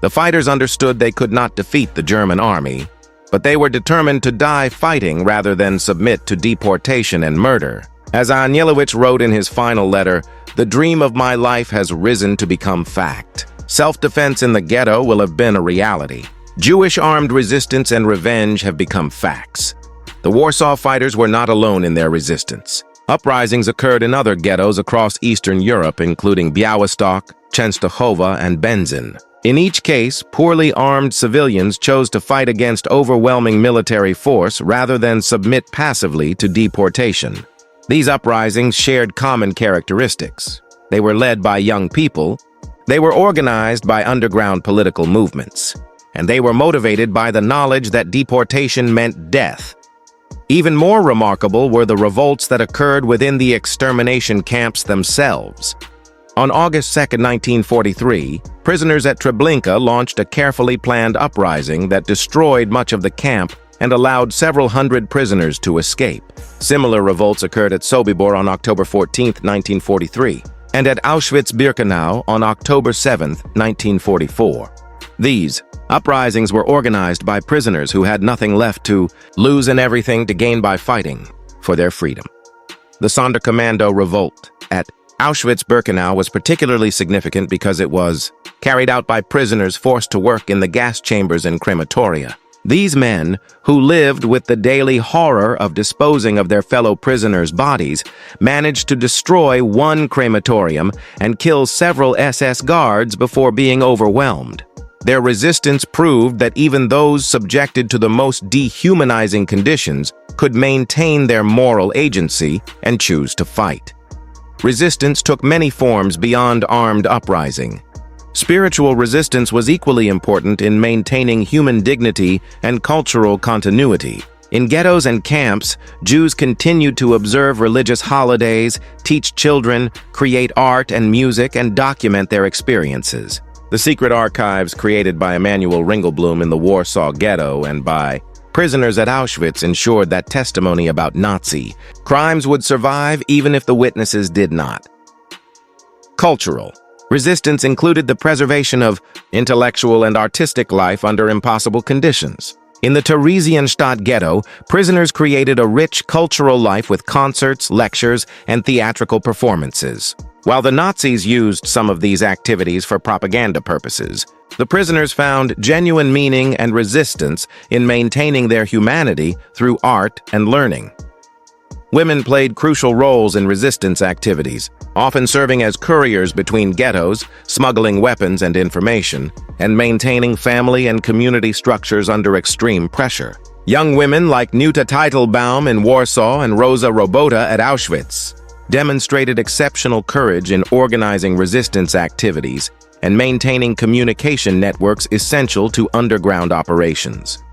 The fighters understood they could not defeat the German army, but they were determined to die fighting rather than submit to deportation and murder. As Anielewicz wrote in his final letter, "The dream of my life has risen to become fact. Self-defense in the ghetto will have been a reality. Jewish armed resistance and revenge have become facts." The Warsaw fighters were not alone in their resistance. Uprisings occurred in other ghettos across Eastern Europe, including Białystok, Częstochowa, and Będzin. In each case, poorly armed civilians chose to fight against overwhelming military force rather than submit passively to deportation. These uprisings shared common characteristics. They were led by young people, they were organized by underground political movements, and they were motivated by the knowledge that deportation meant death. Even more remarkable were the revolts that occurred within the extermination camps themselves. On August 2, 1943, prisoners at Treblinka launched a carefully planned uprising that destroyed much of the camp and allowed several hundred prisoners to escape. Similar revolts occurred at Sobibor on October 14, 1943, and at Auschwitz-Birkenau on October 7, 1944. These uprisings were organized by prisoners who had nothing left to lose and everything to gain by fighting for their freedom. The Sonderkommando revolt at Auschwitz-Birkenau was particularly significant because it was carried out by prisoners forced to work in the gas chambers and crematoria. These men, who lived with the daily horror of disposing of their fellow prisoners' bodies, managed to destroy one crematorium and kill several SS guards before being overwhelmed. Their resistance proved that even those subjected to the most dehumanizing conditions could maintain their moral agency and choose to fight. Resistance took many forms beyond armed uprising. Spiritual resistance was equally important in maintaining human dignity and cultural continuity. In ghettos and camps, Jews continued to observe religious holidays, teach children, create art and music, and document their experiences. The secret archives created by Emanuel Ringelblum in the Warsaw Ghetto and by prisoners at Auschwitz ensured that testimony about Nazi crimes would survive even if the witnesses did not. Cultural resistance included the preservation of intellectual and artistic life under impossible conditions. In the Theresienstadt ghetto, prisoners created a rich cultural life with concerts, lectures, and theatrical performances. While the Nazis used some of these activities for propaganda purposes, the prisoners found genuine meaning and resistance in maintaining their humanity through art and learning. Women played crucial roles in resistance activities, often serving as couriers between ghettos, smuggling weapons and information, and maintaining family and community structures under extreme pressure. Young women like Nuta Teitelbaum in Warsaw and Rosa Robota at Auschwitz demonstrated exceptional courage in organizing resistance activities and maintaining communication networks essential to underground operations.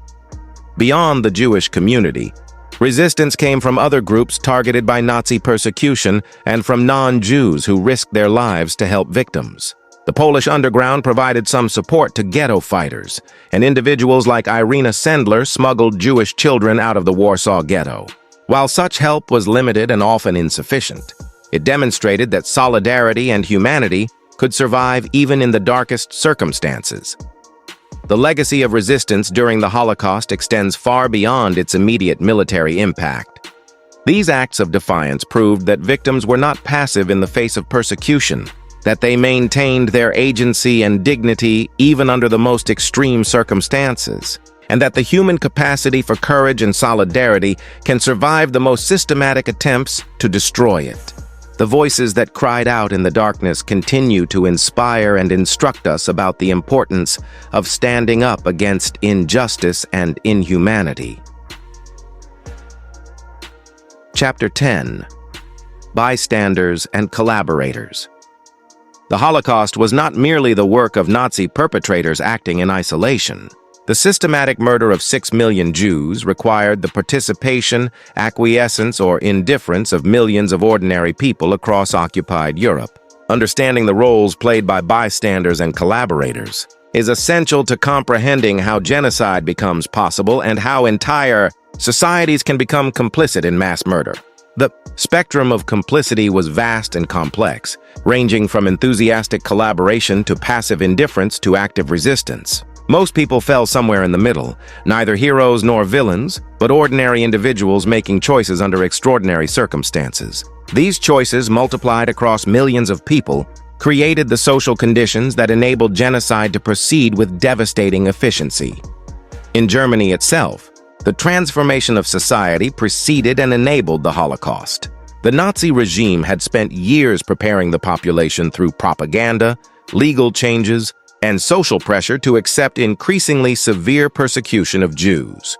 Beyond the Jewish community, resistance came from other groups targeted by Nazi persecution and from non-Jews who risked their lives to help victims. The Polish underground provided some support to ghetto fighters, and individuals like Irina Sendler smuggled Jewish children out of the Warsaw Ghetto. While such help was limited and often insufficient, it demonstrated that solidarity and humanity could survive even in the darkest circumstances. The legacy of resistance during the Holocaust extends far beyond its immediate military impact. These acts of defiance proved that victims were not passive in the face of persecution. that they maintained their agency and dignity even under the most extreme circumstances, and that the human capacity for courage and solidarity can survive the most systematic attempts to destroy it. The voices that cried out in the darkness continue to inspire and instruct us about the importance of standing up against injustice and inhumanity. Chapter 10. Bystanders and Collaborators. The Holocaust was not merely the work of Nazi perpetrators acting in isolation. The systematic murder of 6 million Jews required the participation, acquiescence, or indifference of millions of ordinary people across occupied Europe. Understanding the roles played by bystanders and collaborators is essential to comprehending how genocide becomes possible and how entire societies can become complicit in mass murder. The spectrum of complicity was vast and complex, ranging from enthusiastic collaboration to passive indifference to active resistance. Most people fell somewhere in the middle, neither heroes nor villains, but ordinary individuals making choices under extraordinary circumstances. These choices, multiplied across millions of people, created the social conditions that enabled genocide to proceed with devastating efficiency. In Germany itself, the transformation of society preceded and enabled the Holocaust. The Nazi regime had spent years preparing the population through propaganda, legal changes, and social pressure to accept increasingly severe persecution of Jews.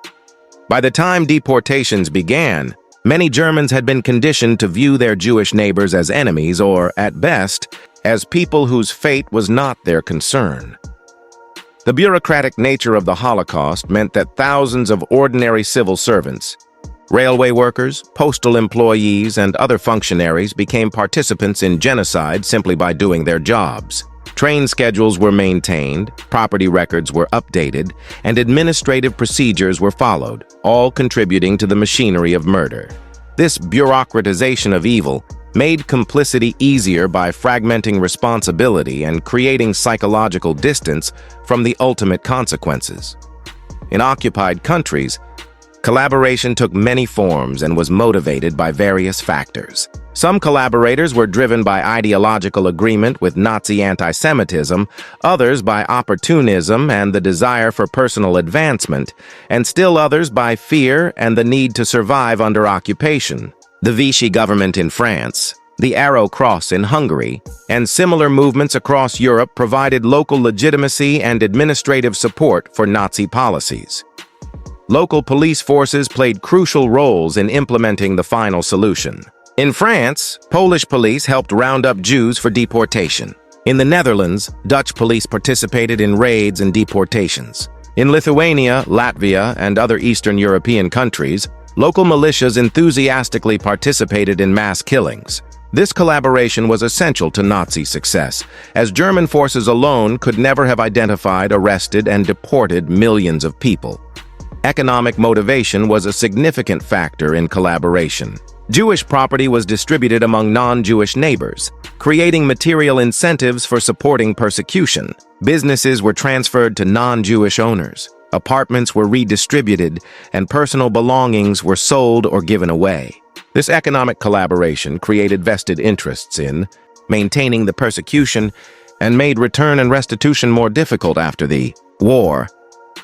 By the time deportations began, many Germans had been conditioned to view their Jewish neighbors as enemies or, at best, as people whose fate was not their concern. The bureaucratic nature of the Holocaust meant that thousands of ordinary civil servants, railway workers, postal employees, and other functionaries became participants in genocide simply by doing their jobs. Train schedules were maintained, property records were updated, and administrative procedures were followed, all contributing to the machinery of murder. This bureaucratization of evil made complicity easier by fragmenting responsibility and creating psychological distance from the ultimate consequences. In occupied countries, collaboration took many forms and was motivated by various factors. Some collaborators were driven by ideological agreement with Nazi antisemitism, others by opportunism and the desire for personal advancement, and still others by fear and the need to survive under occupation. The Vichy government in France, the Arrow Cross in Hungary, and similar movements across Europe provided local legitimacy and administrative support for Nazi policies. Local police forces played crucial roles in implementing the final solution. In France, Polish police helped round up Jews for deportation. In the Netherlands, Dutch police participated in raids and deportations. In Lithuania, Latvia, and other Eastern European countries, local militias enthusiastically participated in mass killings. This collaboration was essential to Nazi success, as German forces alone could never have identified, arrested, and deported millions of people. Economic motivation was a significant factor in collaboration. Jewish property was distributed among non-Jewish neighbors, creating material incentives for supporting persecution. Businesses were transferred to non-Jewish owners. Apartments were redistributed, and personal belongings were sold or given away. This economic collaboration created vested interests in maintaining the persecution and made return and restitution more difficult after the war.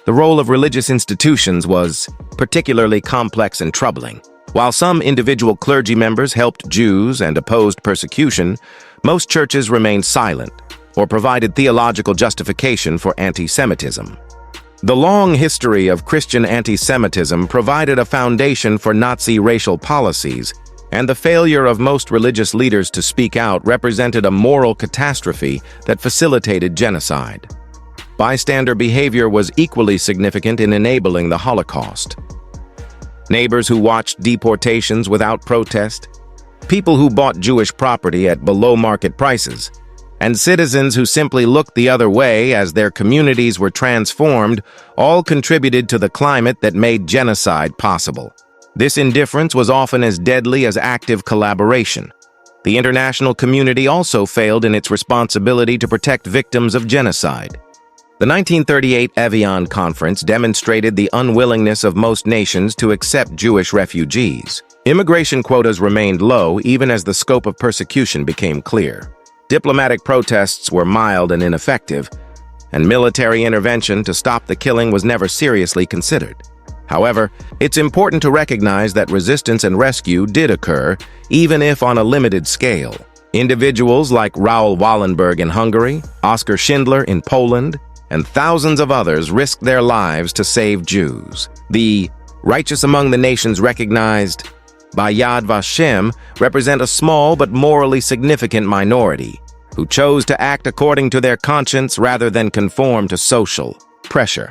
The role of religious institutions was particularly complex and troubling. While some individual clergy members helped Jews and opposed persecution, most churches remained silent or provided theological justification for antisemitism. The long history of Christian antisemitism provided a foundation for Nazi racial policies, and the failure of most religious leaders to speak out represented a moral catastrophe that facilitated genocide. Bystander behavior was equally significant in enabling the Holocaust. Neighbors who watched deportations without protest, people who bought Jewish property at below-market prices, and citizens who simply looked the other way as their communities were transformed, all contributed to the climate that made genocide possible. This indifference was often as deadly as active collaboration. The international community also failed in its responsibility to protect victims of genocide. The 1938 Evian Conference demonstrated the unwillingness of most nations to accept Jewish refugees. Immigration quotas remained low even as the scope of persecution became clear. Diplomatic protests were mild and ineffective, and military intervention to stop the killing was never seriously considered. However, it's important to recognize that resistance and rescue did occur, even if on a limited scale. Individuals like Raoul Wallenberg in Hungary, Oskar Schindler in Poland, and thousands of others risked their lives to save Jews. The righteous among the nations recognized by Yad Vashem represent a small but morally significant minority who chose to act according to their conscience rather than conform to social pressure.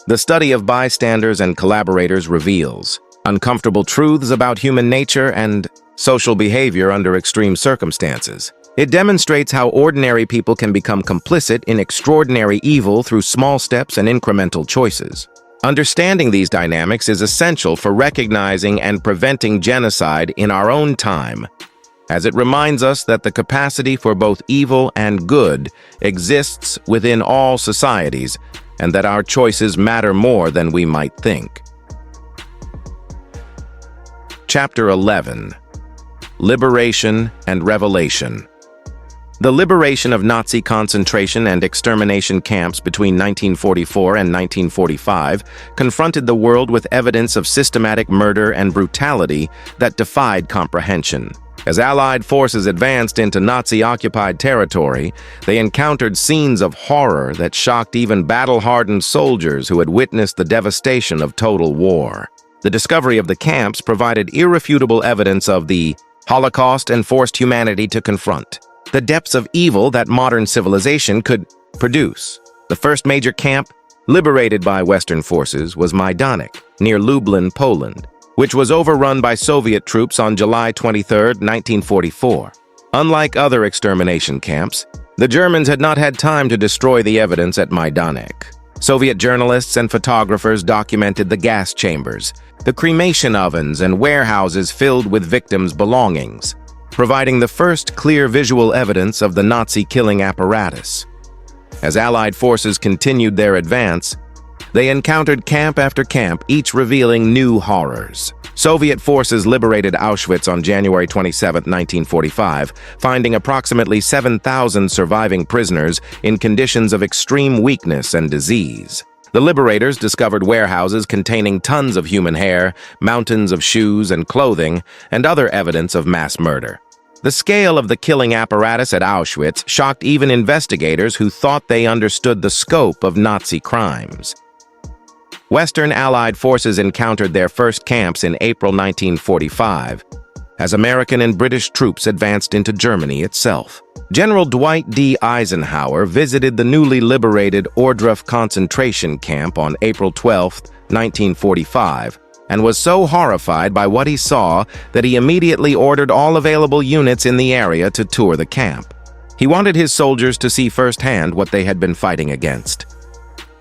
The study of bystanders and collaborators reveals uncomfortable truths about human nature and social behavior under extreme circumstances. It demonstrates how ordinary people can become complicit in extraordinary evil through small steps and incremental choices. Understanding these dynamics is essential for recognizing and preventing genocide in our own time, as it reminds us that the capacity for both evil and good exists within all societies, and that our choices matter more than we might think. Chapter 11. Liberation and Revelation. The liberation of Nazi concentration and extermination camps between 1944 and 1945 confronted the world with evidence of systematic murder and brutality that defied comprehension. As Allied forces advanced into Nazi-occupied territory, they encountered scenes of horror that shocked even battle-hardened soldiers who had witnessed the devastation of total war. The discovery of the camps provided irrefutable evidence of the Holocaust and forced humanity to confront the depths of evil that modern civilization could produce. The first major camp liberated by Western forces was Majdanek, near Lublin, Poland, which was overrun by Soviet troops on July 23, 1944. Unlike other extermination camps, the Germans had not had time to destroy the evidence at Majdanek. Soviet journalists and photographers documented the gas chambers, the cremation ovens, and warehouses filled with victims' belongings, providing the first clear visual evidence of the Nazi killing apparatus. As Allied forces continued their advance, they encountered camp after camp, each revealing new horrors. Soviet forces liberated Auschwitz on January 27, 1945, finding approximately 7,000 surviving prisoners in conditions of extreme weakness and disease. The liberators discovered warehouses containing tons of human hair, mountains of shoes and clothing, and other evidence of mass murder. The scale of the killing apparatus at Auschwitz shocked even investigators who thought they understood the scope of Nazi crimes. Western Allied forces encountered their first camps in April 1945, as American and British troops advanced into Germany itself. General Dwight D. Eisenhower visited the newly liberated Ohrdruf concentration camp on April 12, 1945, and was so horrified by what he saw that he immediately ordered all available units in the area to tour the camp. He wanted his soldiers to see firsthand what they had been fighting against.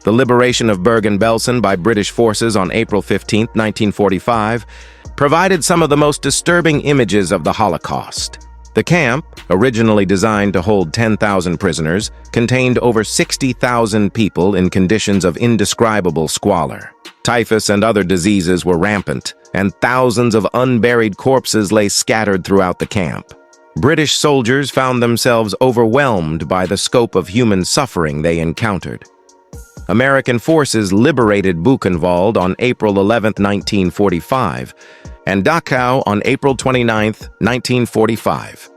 The liberation of Bergen-Belsen by British forces on April 15, 1945, provided some of the most disturbing images of the Holocaust. The camp, originally designed to hold 10,000 prisoners, contained over 60,000 people in conditions of indescribable squalor. Typhus and other diseases were rampant, and thousands of unburied corpses lay scattered throughout the camp. British soldiers found themselves overwhelmed by the scope of human suffering they encountered. American forces liberated Buchenwald on April 11, 1945, and Dachau on April 29, 1945.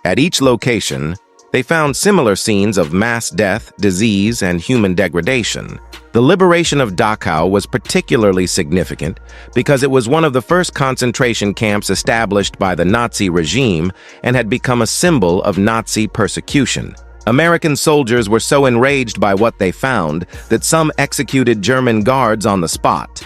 At each location, they found similar scenes of mass death, disease, and human degradation. The liberation of Dachau was particularly significant because it was one of the first concentration camps established by the Nazi regime and had become a symbol of Nazi persecution. American soldiers were so enraged by what they found that some executed German guards on the spot.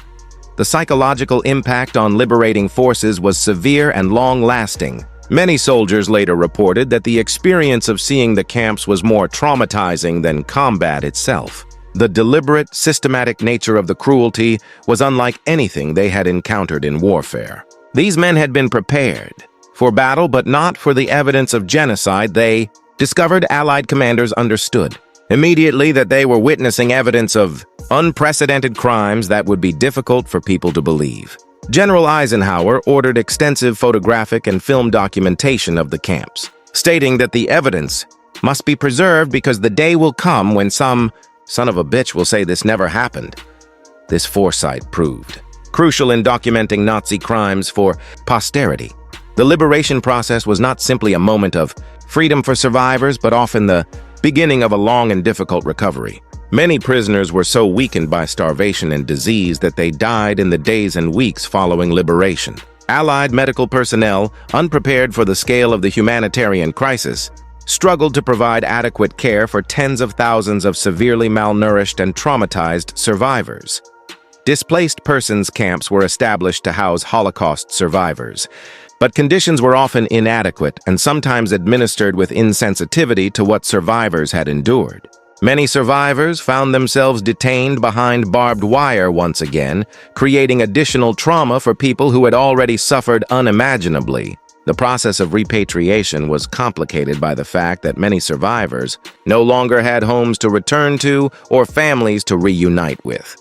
The psychological impact on liberating forces was severe and long-lasting. Many soldiers later reported that the experience of seeing the camps was more traumatizing than combat itself. The deliberate, systematic nature of the cruelty was unlike anything they had encountered in warfare. These men had been prepared for battle, but not for the evidence of genocide they discovered. Allied commanders understood immediately that they were witnessing evidence of unprecedented crimes that would be difficult for people to believe. General Eisenhower ordered extensive photographic and film documentation of the camps. stating that the evidence must be preserved because the day will come when some son of a bitch will say this never happened. This foresight proved crucial in documenting Nazi crimes for posterity. The liberation process was not simply a moment of freedom for survivors, but often the beginning of a long and difficult recovery. Many prisoners were so weakened by starvation and disease that they died in the days and weeks following liberation. Allied medical personnel, unprepared for the scale of the humanitarian crisis, struggled to provide adequate care for tens of thousands of severely malnourished and traumatized survivors. Displaced persons camps were established to house Holocaust survivors, but conditions were often inadequate and sometimes administered with insensitivity to what survivors had endured. Many survivors found themselves detained behind barbed wire once again, creating additional trauma for people who had already suffered unimaginably. The process of repatriation was complicated by the fact that many survivors no longer had homes to return to or families to reunite with.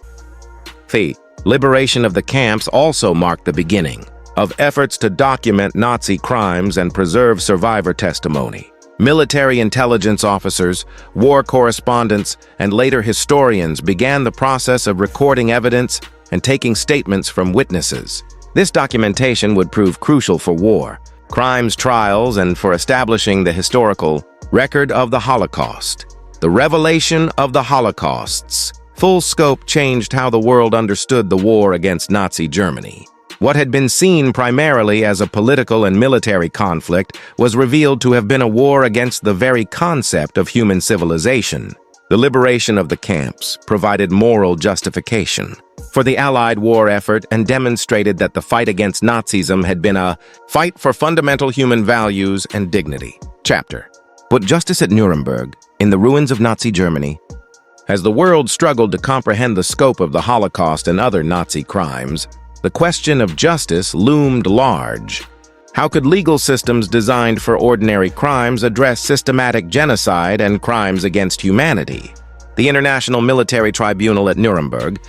The liberation of the camps also marked the beginning of efforts to document Nazi crimes and preserve survivor testimony. Military intelligence officers, war correspondents, and later historians began the process of recording evidence and taking statements from witnesses. This documentation would prove crucial for war, crimes trials, and for establishing the historical record of the Holocaust. The revelation of the Holocausts full scope changed how the world understood the war against Nazi Germany. What had been seen primarily as a political and military conflict was revealed to have been a war against the very concept of human civilization. The liberation of the camps provided moral justification for the Allied war effort and demonstrated that the fight against Nazism had been a fight for fundamental human values and dignity. Chapter: Put Justice at Nuremberg, in the Ruins of Nazi Germany. As the world struggled to comprehend the scope of the Holocaust and other Nazi crimes, the question of justice loomed large. How could legal systems designed for ordinary crimes address systematic genocide and crimes against humanity? The International Military Tribunal at Nuremberg,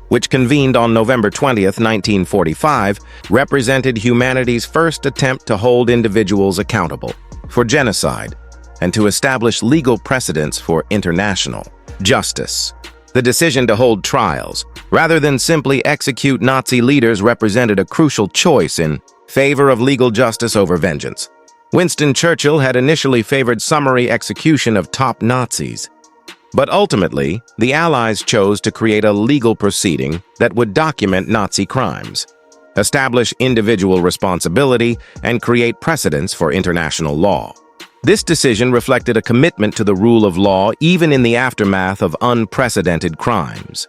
which convened on November 20, 1945, represented humanity's first attempt to hold individuals accountable for genocide and to establish legal precedents for international justice. The decision to hold trials, rather than simply execute Nazi leaders, represented a crucial choice in favor of legal justice over vengeance. Winston Churchill had initially favored summary execution of top Nazis, but ultimately, the Allies chose to create a legal proceeding that would document Nazi crimes, establish individual responsibility, and create precedents for international law. This decision reflected a commitment to the rule of law even in the aftermath of unprecedented crimes.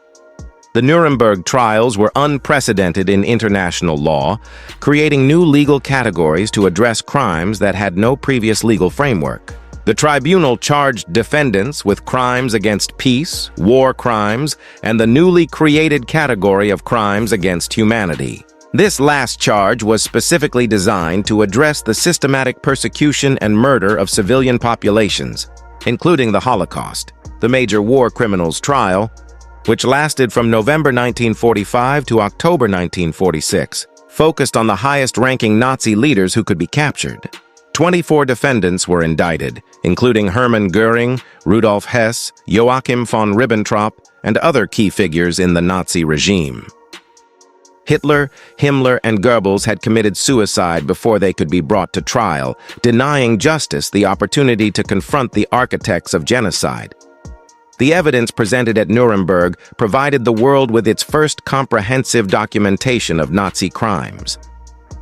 The Nuremberg trials were unprecedented in international law, creating new legal categories to address crimes that had no previous legal framework. The tribunal charged defendants with crimes against peace, war crimes, and the newly created category of crimes against humanity. This last charge was specifically designed to address the systematic persecution and murder of civilian populations, including the Holocaust. The major war criminals trial, which lasted from November 1945 to October 1946, focused on the highest-ranking Nazi leaders who could be captured. 24 defendants were indicted, including Hermann Göring, Rudolf Hess, Joachim von Ribbentrop, and other key figures in the Nazi regime. Hitler, Himmler, and Goebbels had committed suicide before they could be brought to trial, denying justice the opportunity to confront the architects of genocide. The evidence presented at Nuremberg provided the world with its first comprehensive documentation of Nazi crimes.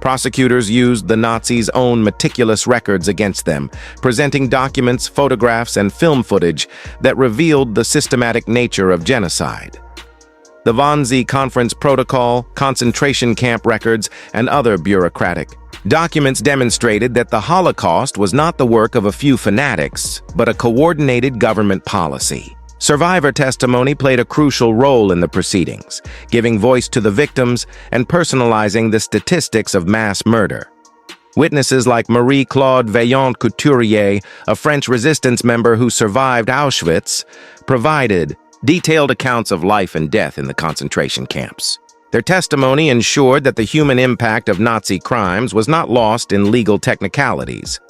Prosecutors used the Nazis' own meticulous records against them, presenting documents, photographs, and film footage that revealed the systematic nature of genocide. The Wannsee Conference Protocol, concentration camp records, and other bureaucratic documents demonstrated that the Holocaust was not the work of a few fanatics, but a coordinated government policy. Survivor testimony played a crucial role in the proceedings, giving voice to the victims and personalizing the statistics of mass murder. Witnesses like Marie-Claude Vaillant-Couturier, a French resistance member who survived Auschwitz, provided detailed accounts of life and death in the concentration camps. Their testimony ensured that the human impact of Nazi crimes was not lost in legal technicalities.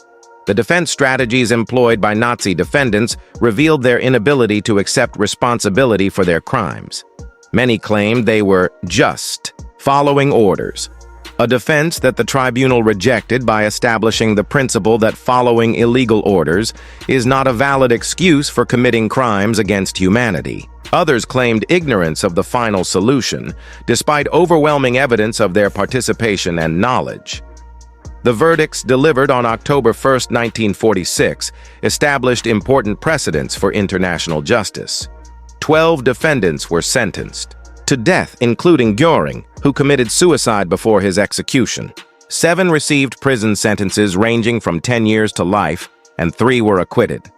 The defense strategies employed by Nazi defendants revealed their inability to accept responsibility for their crimes. Many claimed they were just following orders, a defense that the tribunal rejected by establishing the principle that following illegal orders is not a valid excuse for committing crimes against humanity. Others claimed ignorance of the final solution, despite overwhelming evidence of their participation and knowledge. The verdicts delivered on October 1, 1946, established important precedents for international justice. 12 defendants were sentenced to death, including Göring, who committed suicide before his execution. 7 received prison sentences ranging from 10 years to life, and 3 were acquitted.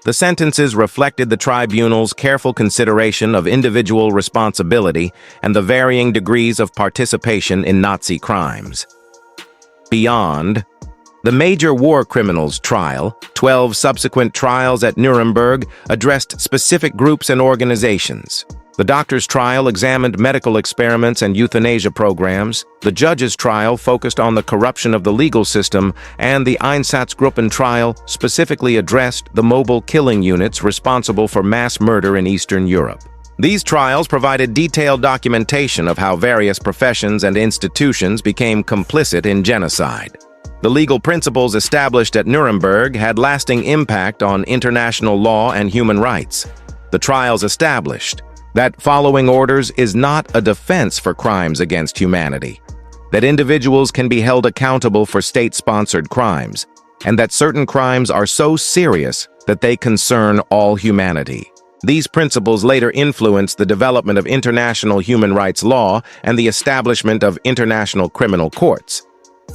The sentences reflected the tribunal's careful consideration of individual responsibility and the varying degrees of participation in Nazi crimes. Beyond the major war criminals trial, 12 subsequent trials at Nuremberg addressed specific groups and organizations. The doctor's trial examined medical experiments and euthanasia programs. The judge's trial focused on the corruption of the legal system, and the Einsatzgruppen trial specifically addressed the mobile killing units responsible for mass murder in Eastern Europe. These trials provided detailed documentation of how various professions and institutions became complicit in genocide. The legal principles established at Nuremberg had lasting impact on international law and human rights. The trials established that following orders is not a defense for crimes against humanity, that individuals can be held accountable for state-sponsored crimes, and that certain crimes are so serious that they concern all humanity. These principles later influenced the development of international human rights law and the establishment of international criminal courts.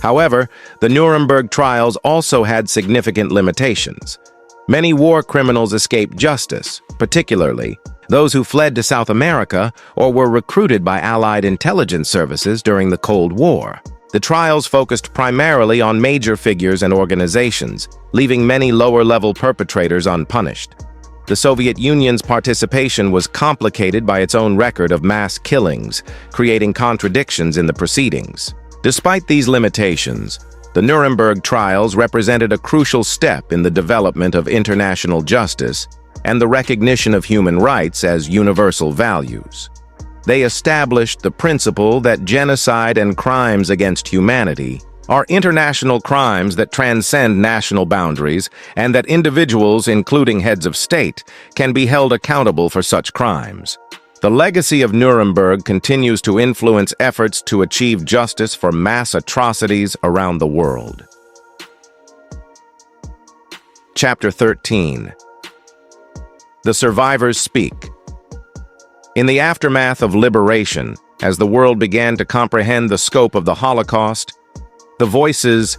However, the Nuremberg trials also had significant limitations. Many war criminals escaped justice, particularly those who fled to South America or were recruited by Allied intelligence services during the Cold War. The trials focused primarily on major figures and organizations, leaving many lower-level perpetrators unpunished. The Soviet Union's participation was complicated by its own record of mass killings, creating contradictions in the proceedings. Despite these limitations, the Nuremberg trials represented a crucial step in the development of international justice and the recognition of human rights as universal values. They established the principle that genocide and crimes against humanity are international crimes that transcend national boundaries, and that individuals, including heads of state, can be held accountable for such crimes. The legacy of Nuremberg continues to influence efforts to achieve justice for mass atrocities around the world. Chapter 13. The Survivors Speak. In the aftermath of liberation, as the world began to comprehend the scope of the Holocaust, the voices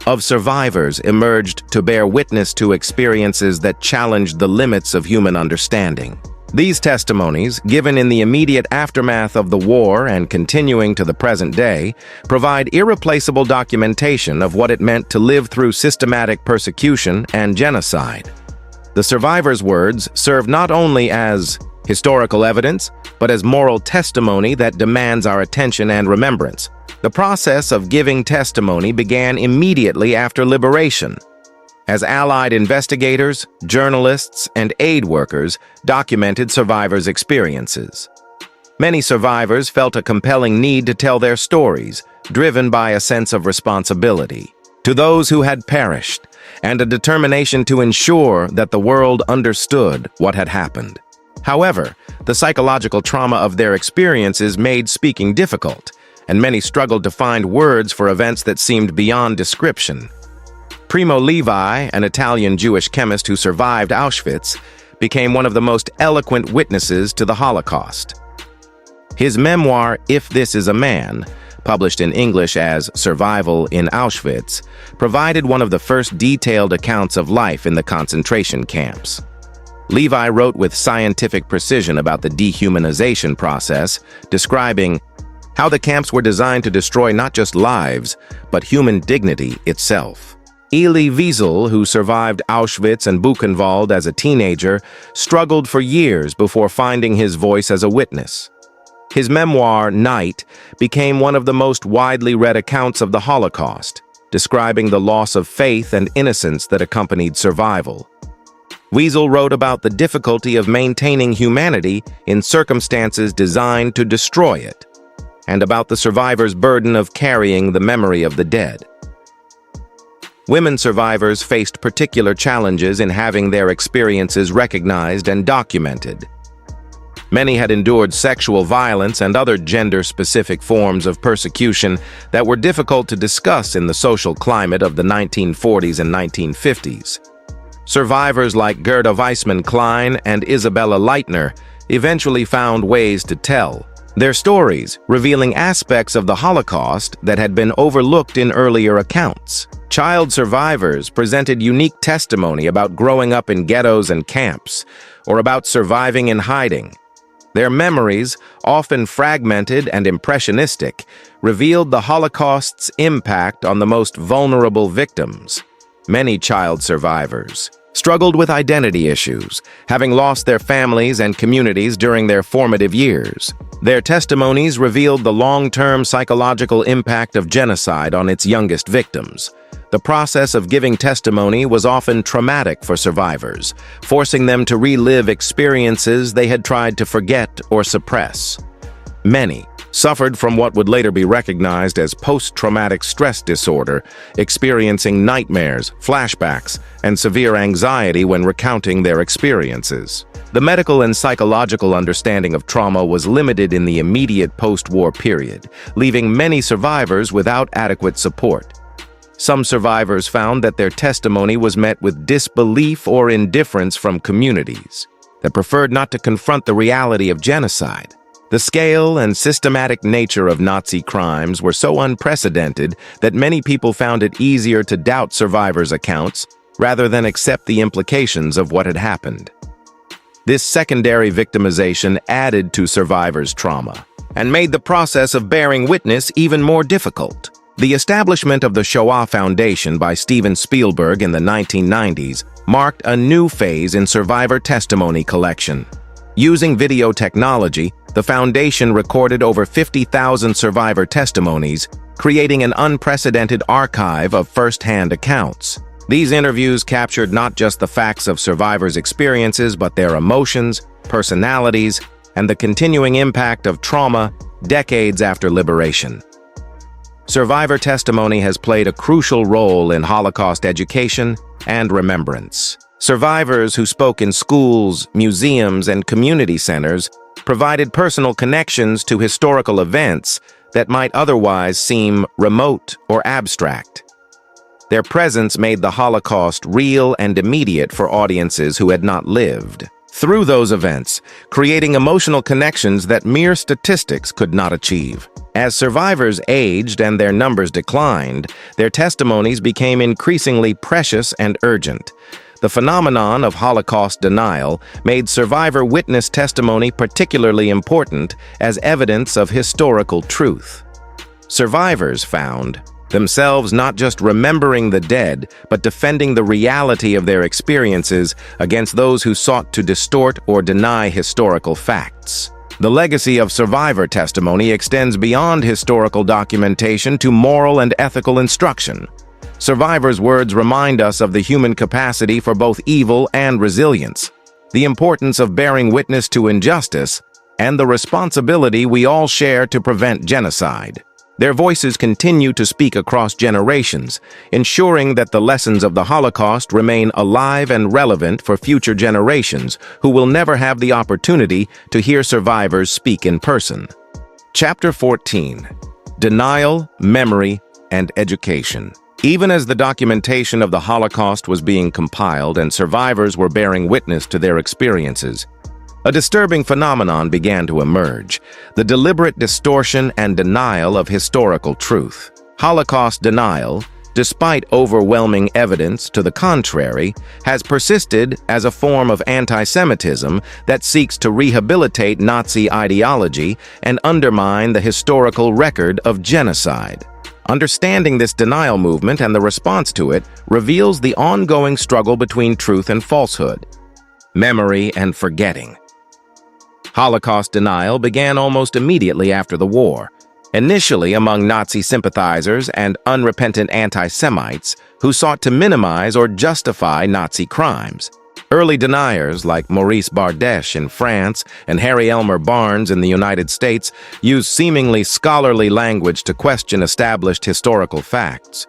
of survivors emerged to bear witness to experiences that challenged the limits of human understanding. These testimonies, given in the immediate aftermath of the war and continuing to the present day, provide irreplaceable documentation of what it meant to live through systematic persecution and genocide. The survivors' words serve not only as historical evidence, but as moral testimony that demands our attention and remembrance. The process of giving testimony began immediately after liberation, as Allied investigators, journalists, and aid workers documented survivors' experiences. Many survivors felt a compelling need to tell their stories, driven by a sense of responsibility to those who had perished, and a determination to ensure that the world understood what had happened. However, the psychological trauma of their experiences made speaking difficult, and many struggled to find words for events that seemed beyond description. Primo Levi, an Italian Jewish chemist who survived Auschwitz, became one of the most eloquent witnesses to the Holocaust. His memoir, If This Is a Man, published in English as Survival in Auschwitz, provided one of the first detailed accounts of life in the concentration camps. Levi wrote with scientific precision about the dehumanization process, describing how the camps were designed to destroy not just lives, but human dignity itself. Elie Wiesel, who survived Auschwitz and Buchenwald as a teenager, struggled for years before finding his voice as a witness. His memoir, Night, became one of the most widely read accounts of the Holocaust, describing the loss of faith and innocence that accompanied survival. Wiesel wrote about the difficulty of maintaining humanity in circumstances designed to destroy it, and about the survivor's burden of carrying the memory of the dead. Women survivors faced particular challenges in having their experiences recognized and documented. Many had endured sexual violence and other gender-specific forms of persecution that were difficult to discuss in the social climate of the 1940s and 1950s. Survivors like Gerda Weissman-Klein and Isabella Leitner eventually found ways to tell their stories, revealing aspects of the Holocaust that had been overlooked in earlier accounts. Child survivors presented unique testimony about growing up in ghettos and camps, or about surviving in hiding. Their memories, often fragmented and impressionistic, revealed the Holocaust's impact on the most vulnerable victims. Many child survivors struggled with identity issues, having lost their families and communities during their formative years. Their testimonies revealed the long-term psychological impact of genocide on its youngest victims. The process of giving testimony was often traumatic for survivors, forcing them to relive experiences they had tried to forget or suppress. Many suffered from what would later be recognized as post-traumatic stress disorder, experiencing nightmares, flashbacks, and severe anxiety when recounting their experiences. The medical and psychological understanding of trauma was limited in the immediate post-war period, leaving many survivors without adequate support. Some survivors found that their testimony was met with disbelief or indifference from communities that preferred not to confront the reality of genocide. The scale and systematic nature of Nazi crimes were so unprecedented that many people found it easier to doubt survivors' accounts rather than accept the implications of what had happened. This secondary victimization added to survivors' trauma and made the process of bearing witness even more difficult. The establishment of the Shoah Foundation by Steven Spielberg in the 1990s marked a new phase in survivor testimony collection. Using video technology, the foundation recorded over 50,000 survivor testimonies, creating an unprecedented archive of first-hand accounts. These interviews captured not just the facts of survivors' experiences, but their emotions, personalities, and the continuing impact of trauma decades after liberation. Survivor testimony has played a crucial role in Holocaust education and remembrance. Survivors who spoke in schools, museums, and community centers provided personal connections to historical events that might otherwise seem remote or abstract. Their presence made the Holocaust real and immediate for audiences who had not lived through those events, creating emotional connections that mere statistics could not achieve. As survivors aged and their numbers declined, their testimonies became increasingly precious and urgent. The phenomenon of Holocaust denial made survivor witness testimony particularly important as evidence of historical truth. Survivors found themselves not just remembering the dead, but defending the reality of their experiences against those who sought to distort or deny historical facts. The legacy of survivor testimony extends beyond historical documentation to moral and ethical instruction. Survivors' words remind us of the human capacity for both evil and resilience, the importance of bearing witness to injustice, and the responsibility we all share to prevent genocide. Their voices continue to speak across generations, ensuring that the lessons of the Holocaust remain alive and relevant for future generations who will never have the opportunity to hear survivors speak in person. Chapter 14: Denial, Memory, and Education. Even as the documentation of the Holocaust was being compiled and survivors were bearing witness to their experiences, a disturbing phenomenon began to emerge: the deliberate distortion and denial of historical truth. Holocaust denial, despite overwhelming evidence to the contrary, has persisted as a form of antisemitism that seeks to rehabilitate Nazi ideology and undermine the historical record of genocide. Understanding this denial movement and the response to it reveals the ongoing struggle between truth and falsehood, memory and forgetting. Holocaust denial began almost immediately after the war. initially among Nazi sympathizers and unrepentant anti-Semites who sought to minimize or justify Nazi crimes. Early deniers like Maurice Bardèche in France and Harry Elmer Barnes in the United States used seemingly scholarly language to question established historical facts,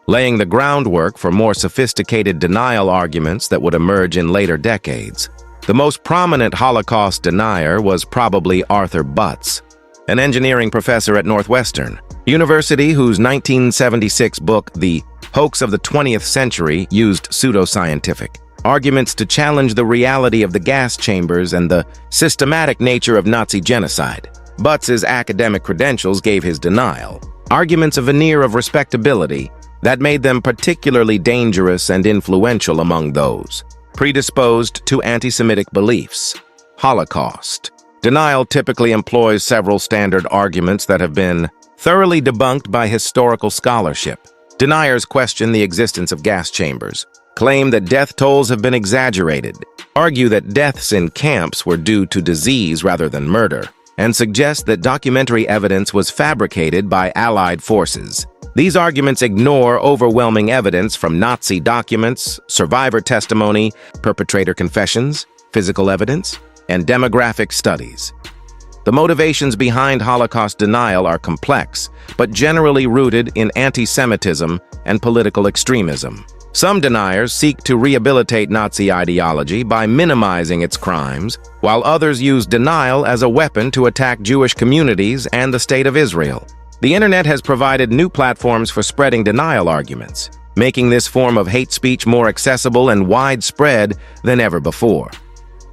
laying the groundwork for more sophisticated denial arguments that would emerge in later decades. The most prominent Holocaust denier was probably Arthur Butz, an engineering professor at Northwestern University whose 1976 book, The Hoax of the 20th Century, used pseudoscientific arguments to challenge the reality of the gas chambers and the systematic nature of Nazi genocide. Butz's academic credentials gave his denial arguments a veneer of respectability that made them particularly dangerous and influential among those predisposed to anti-Semitic beliefs. Holocaust denial typically employs several standard arguments that have been thoroughly debunked by historical scholarship. Deniers question the existence of gas chambers, claim that death tolls have been exaggerated, argue that deaths in camps were due to disease rather than murder, and suggest that documentary evidence was fabricated by Allied forces. These arguments ignore overwhelming evidence from Nazi documents, survivor testimony, perpetrator confessions, physical evidence, and demographic studies. The motivations behind Holocaust denial are complex, but generally rooted in anti-Semitism and political extremism. Some deniers seek to rehabilitate Nazi ideology by minimizing its crimes, while others use denial as a weapon to attack Jewish communities and the State of Israel. The internet has provided new platforms for spreading denial arguments, making this form of hate speech more accessible and widespread than ever before.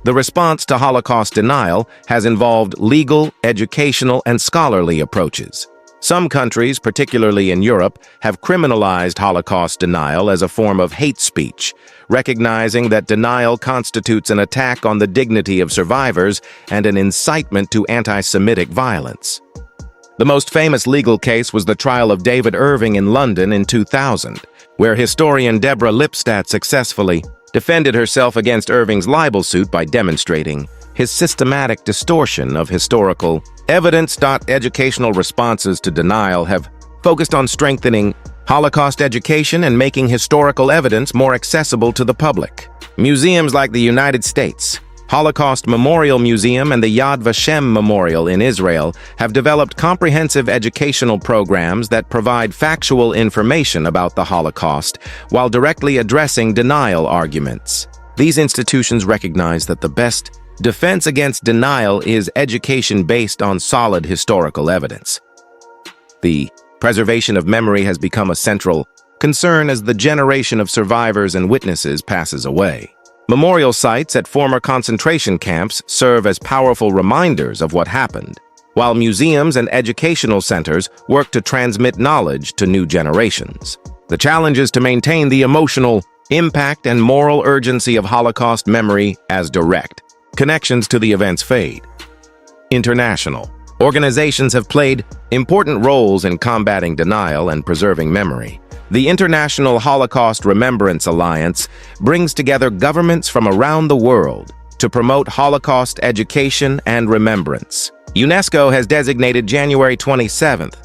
The response to Holocaust denial has involved legal, educational, and scholarly approaches. Some countries, particularly in Europe, have criminalized Holocaust denial as a form of hate speech, recognizing that denial constitutes an attack on the dignity of survivors and an incitement to anti-Semitic violence. The most famous legal case was the trial of David Irving in London in 2000, where historian Deborah Lipstadt successfully defended herself against Irving's libel suit by demonstrating his systematic distortion of historical evidence. Educational responses to denial have focused on strengthening Holocaust education and making historical evidence more accessible to the public. Museums like the United States Holocaust Memorial Museum and the Yad Vashem Memorial in Israel have developed comprehensive educational programs that provide factual information about the Holocaust while directly addressing denial arguments. These institutions recognize that the best defense against denial is education based on solid historical evidence. The preservation of memory has become a central concern as the generation of survivors and witnesses passes away. Memorial sites at former concentration camps serve as powerful reminders of what happened, while museums and educational centers work to transmit knowledge to new generations. The challenge is to maintain the emotional impact and moral urgency of Holocaust memory as direct connections to the events fade. International organizations have played important roles in combating denial and preserving memory. The International Holocaust Remembrance Alliance brings together governments from around the world to promote Holocaust education and remembrance. UNESCO has designated January 27th,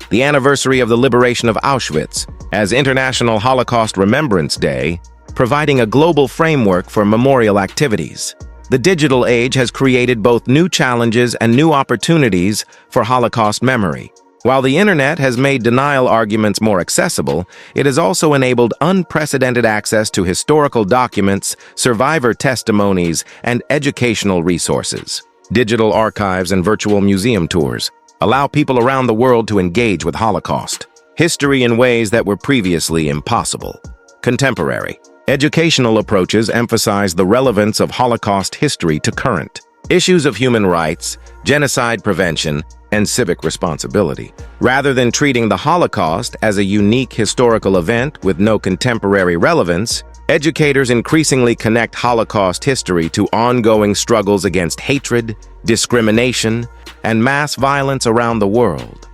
the anniversary of the liberation of Auschwitz, as International Holocaust Remembrance Day, providing a global framework for memorial activities. The digital age has created both new challenges and new opportunities for Holocaust memory. While the internet has made denial arguments more accessible, it has also enabled unprecedented access to historical documents, survivor testimonies, and educational resources. Digital archives and virtual museum tours allow people around the world to engage with Holocaust history in ways that were previously impossible. Contemporary educational approaches emphasize the relevance of Holocaust history to current issues of human rights, genocide prevention, and civic responsibility. Rather than treating the Holocaust as a unique historical event with no contemporary relevance, educators increasingly connect Holocaust history to ongoing struggles against hatred, discrimination, and mass violence around the world.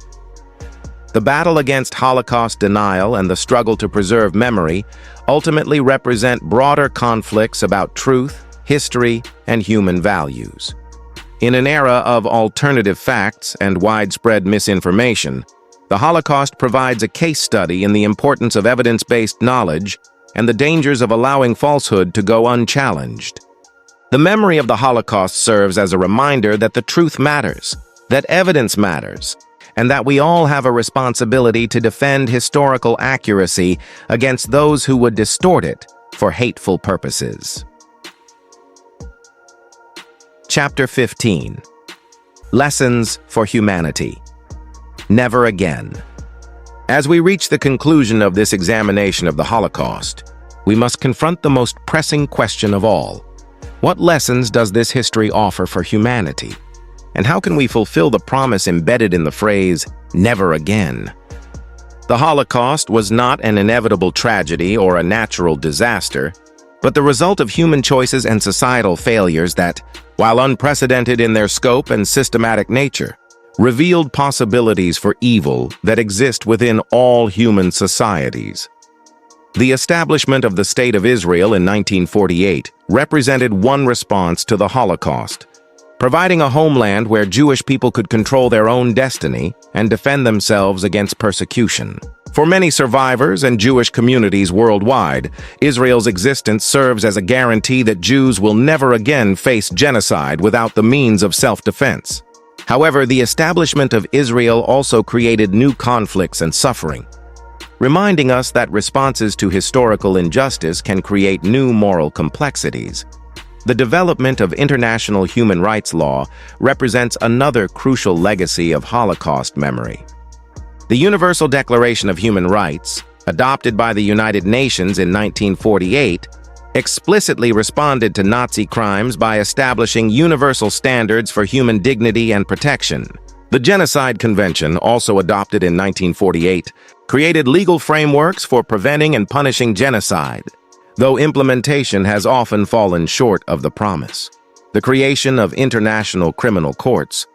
The battle against Holocaust denial and the struggle to preserve memory ultimately represent broader conflicts about truth, history, and human values. In an era of alternative facts and widespread misinformation, the Holocaust provides a case study in the importance of evidence-based knowledge and the dangers of allowing falsehood to go unchallenged. The memory of the Holocaust serves as a reminder that the truth matters, that evidence matters, and that we all have a responsibility to defend historical accuracy against those who would distort it for hateful purposes. Chapter 15. Lessons for Humanity. Never again. As we reach the conclusion of this examination of the Holocaust, we must confront the most pressing question of all. What lessons does this history offer for humanity? And how can we fulfill the promise embedded in the phrase, never again? The Holocaust was not an inevitable tragedy or a natural disaster, but the result of human choices and societal failures that, while unprecedented in their scope and systematic nature, revealed possibilities for evil that exist within all human societies. The establishment of the State of Israel in 1948 represented one response to the Holocaust, providing a homeland where Jewish people could control their own destiny and defend themselves against persecution. For many survivors and Jewish communities worldwide, Israel's existence serves as a guarantee that Jews will never again face genocide without the means of self-defense. However, the establishment of Israel also created new conflicts and suffering, reminding us that responses to historical injustice can create new moral complexities. The development of international human rights law represents another crucial legacy of Holocaust memory. The Universal Declaration of Human Rights, adopted by the United Nations in 1948, explicitly responded to Nazi crimes by establishing universal standards for human dignity and protection. The Genocide Convention, also adopted in 1948, created legal frameworks for preventing and punishing genocide, though implementation has often fallen short of the promise. The creation of international criminal courts,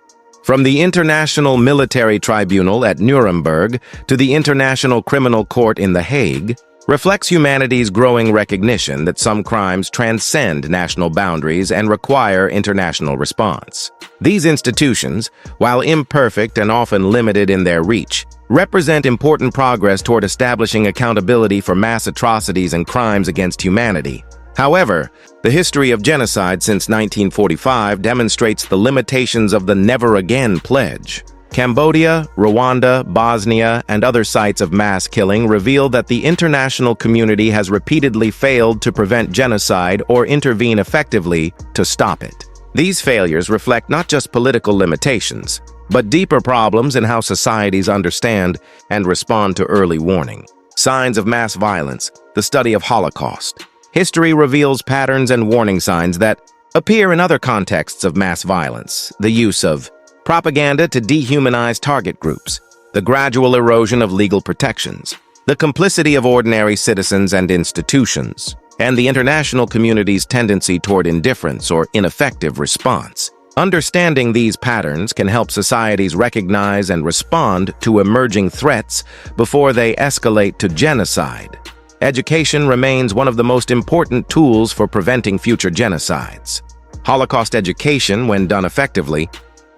from the International Military Tribunal at Nuremberg to the International Criminal Court in The Hague, reflects humanity's growing recognition that some crimes transcend national boundaries and require international response. These institutions, while imperfect and often limited in their reach, represent important progress toward establishing accountability for mass atrocities and crimes against humanity. However, the history of genocide since 1945 demonstrates the limitations of the Never Again pledge. Cambodia, Rwanda, Bosnia, and other sites of mass killing reveal that the international community has repeatedly failed to prevent genocide or intervene effectively to stop it. These failures reflect not just political limitations, but deeper problems in how societies understand and respond to early warning. Signs of mass violence, the study of Holocaust. History reveals patterns and warning signs that appear in other contexts of mass violence, the use of propaganda to dehumanize target groups, the gradual erosion of legal protections, the complicity of ordinary citizens and institutions, and the international community's tendency toward indifference or ineffective response. Understanding these patterns can help societies recognize and respond to emerging threats before they escalate to genocide. Education remains one of the most important tools for preventing future genocides. Holocaust education, when done effectively,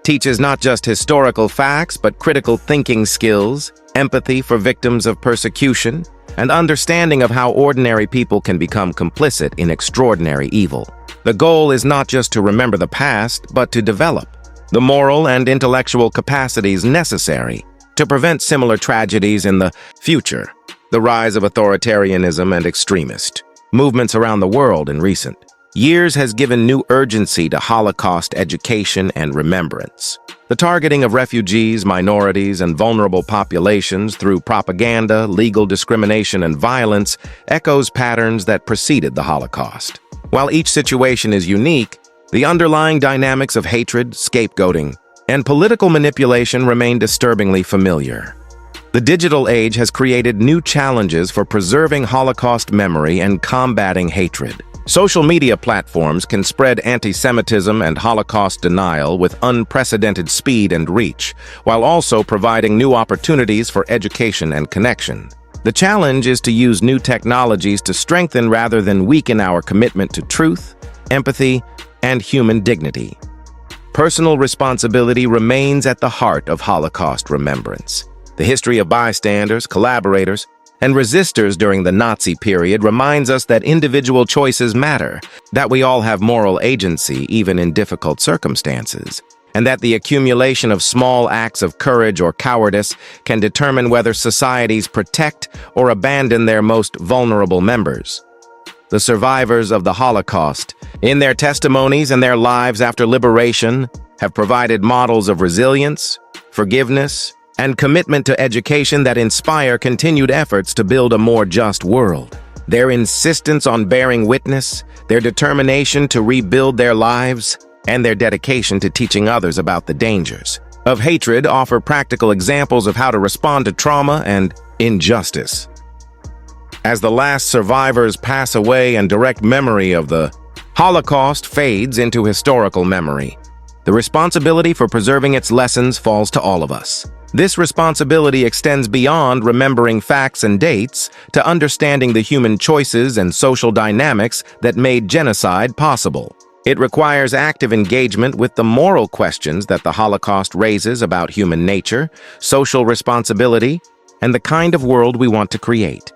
teaches not just historical facts, but critical thinking skills, empathy for victims of persecution, and understanding of how ordinary people can become complicit in extraordinary evil. The goal is not just to remember the past, but to develop the moral and intellectual capacities necessary to prevent similar tragedies in the future. The rise of authoritarianism and extremist movements around the world in recent years has given new urgency to Holocaust education and remembrance. The targeting of refugees, minorities, and vulnerable populations through propaganda, legal discrimination, and violence echoes patterns that preceded the Holocaust. While each situation is unique, the underlying dynamics of hatred, scapegoating, and political manipulation remain disturbingly familiar. The digital age has created new challenges for preserving Holocaust memory and combating hatred. Social media platforms can spread antisemitism and Holocaust denial with unprecedented speed and reach, while also providing new opportunities for education and connection. The challenge is to use new technologies to strengthen rather than weaken our commitment to truth, empathy, and human dignity. Personal responsibility remains at the heart of Holocaust remembrance. The history of bystanders, collaborators, and resistors during the Nazi period reminds us that individual choices matter, that we all have moral agency even in difficult circumstances, and that the accumulation of small acts of courage or cowardice can determine whether societies protect or abandon their most vulnerable members. The survivors of the Holocaust, in their testimonies and their lives after liberation, have provided models of resilience, forgiveness, and commitment to education that inspire continued efforts to build a more just world. Their insistence on bearing witness, their determination to rebuild their lives, and their dedication to teaching others about the dangers of hatred offer practical examples of how to respond to trauma and injustice. As the last survivors pass away and direct memory of the Holocaust fades into historical memory, the responsibility for preserving its lessons falls to all of us. This responsibility extends beyond remembering facts and dates to understanding the human choices and social dynamics that made genocide possible. It requires active engagement with the moral questions that the Holocaust raises about human nature, social responsibility, and the kind of world we want to create.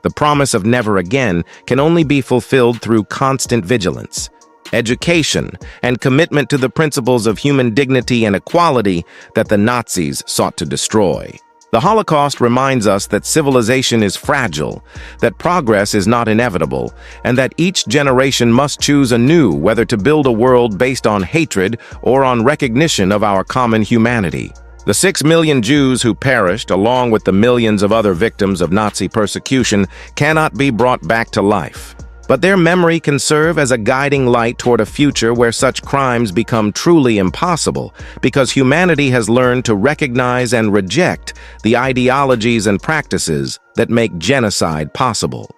The promise of never again can only be fulfilled through constant vigilance, education, and commitment to the principles of human dignity and equality that the Nazis sought to destroy. The Holocaust reminds us that civilization is fragile, that progress is not inevitable, and that each generation must choose anew whether to build a world based on hatred or on recognition of our common humanity. The 6 million Jews who perished, along with the millions of other victims of Nazi persecution, cannot be brought back to life. But their memory can serve as a guiding light toward a future where such crimes become truly impossible, because humanity has learned to recognize and reject the ideologies and practices that make genocide possible.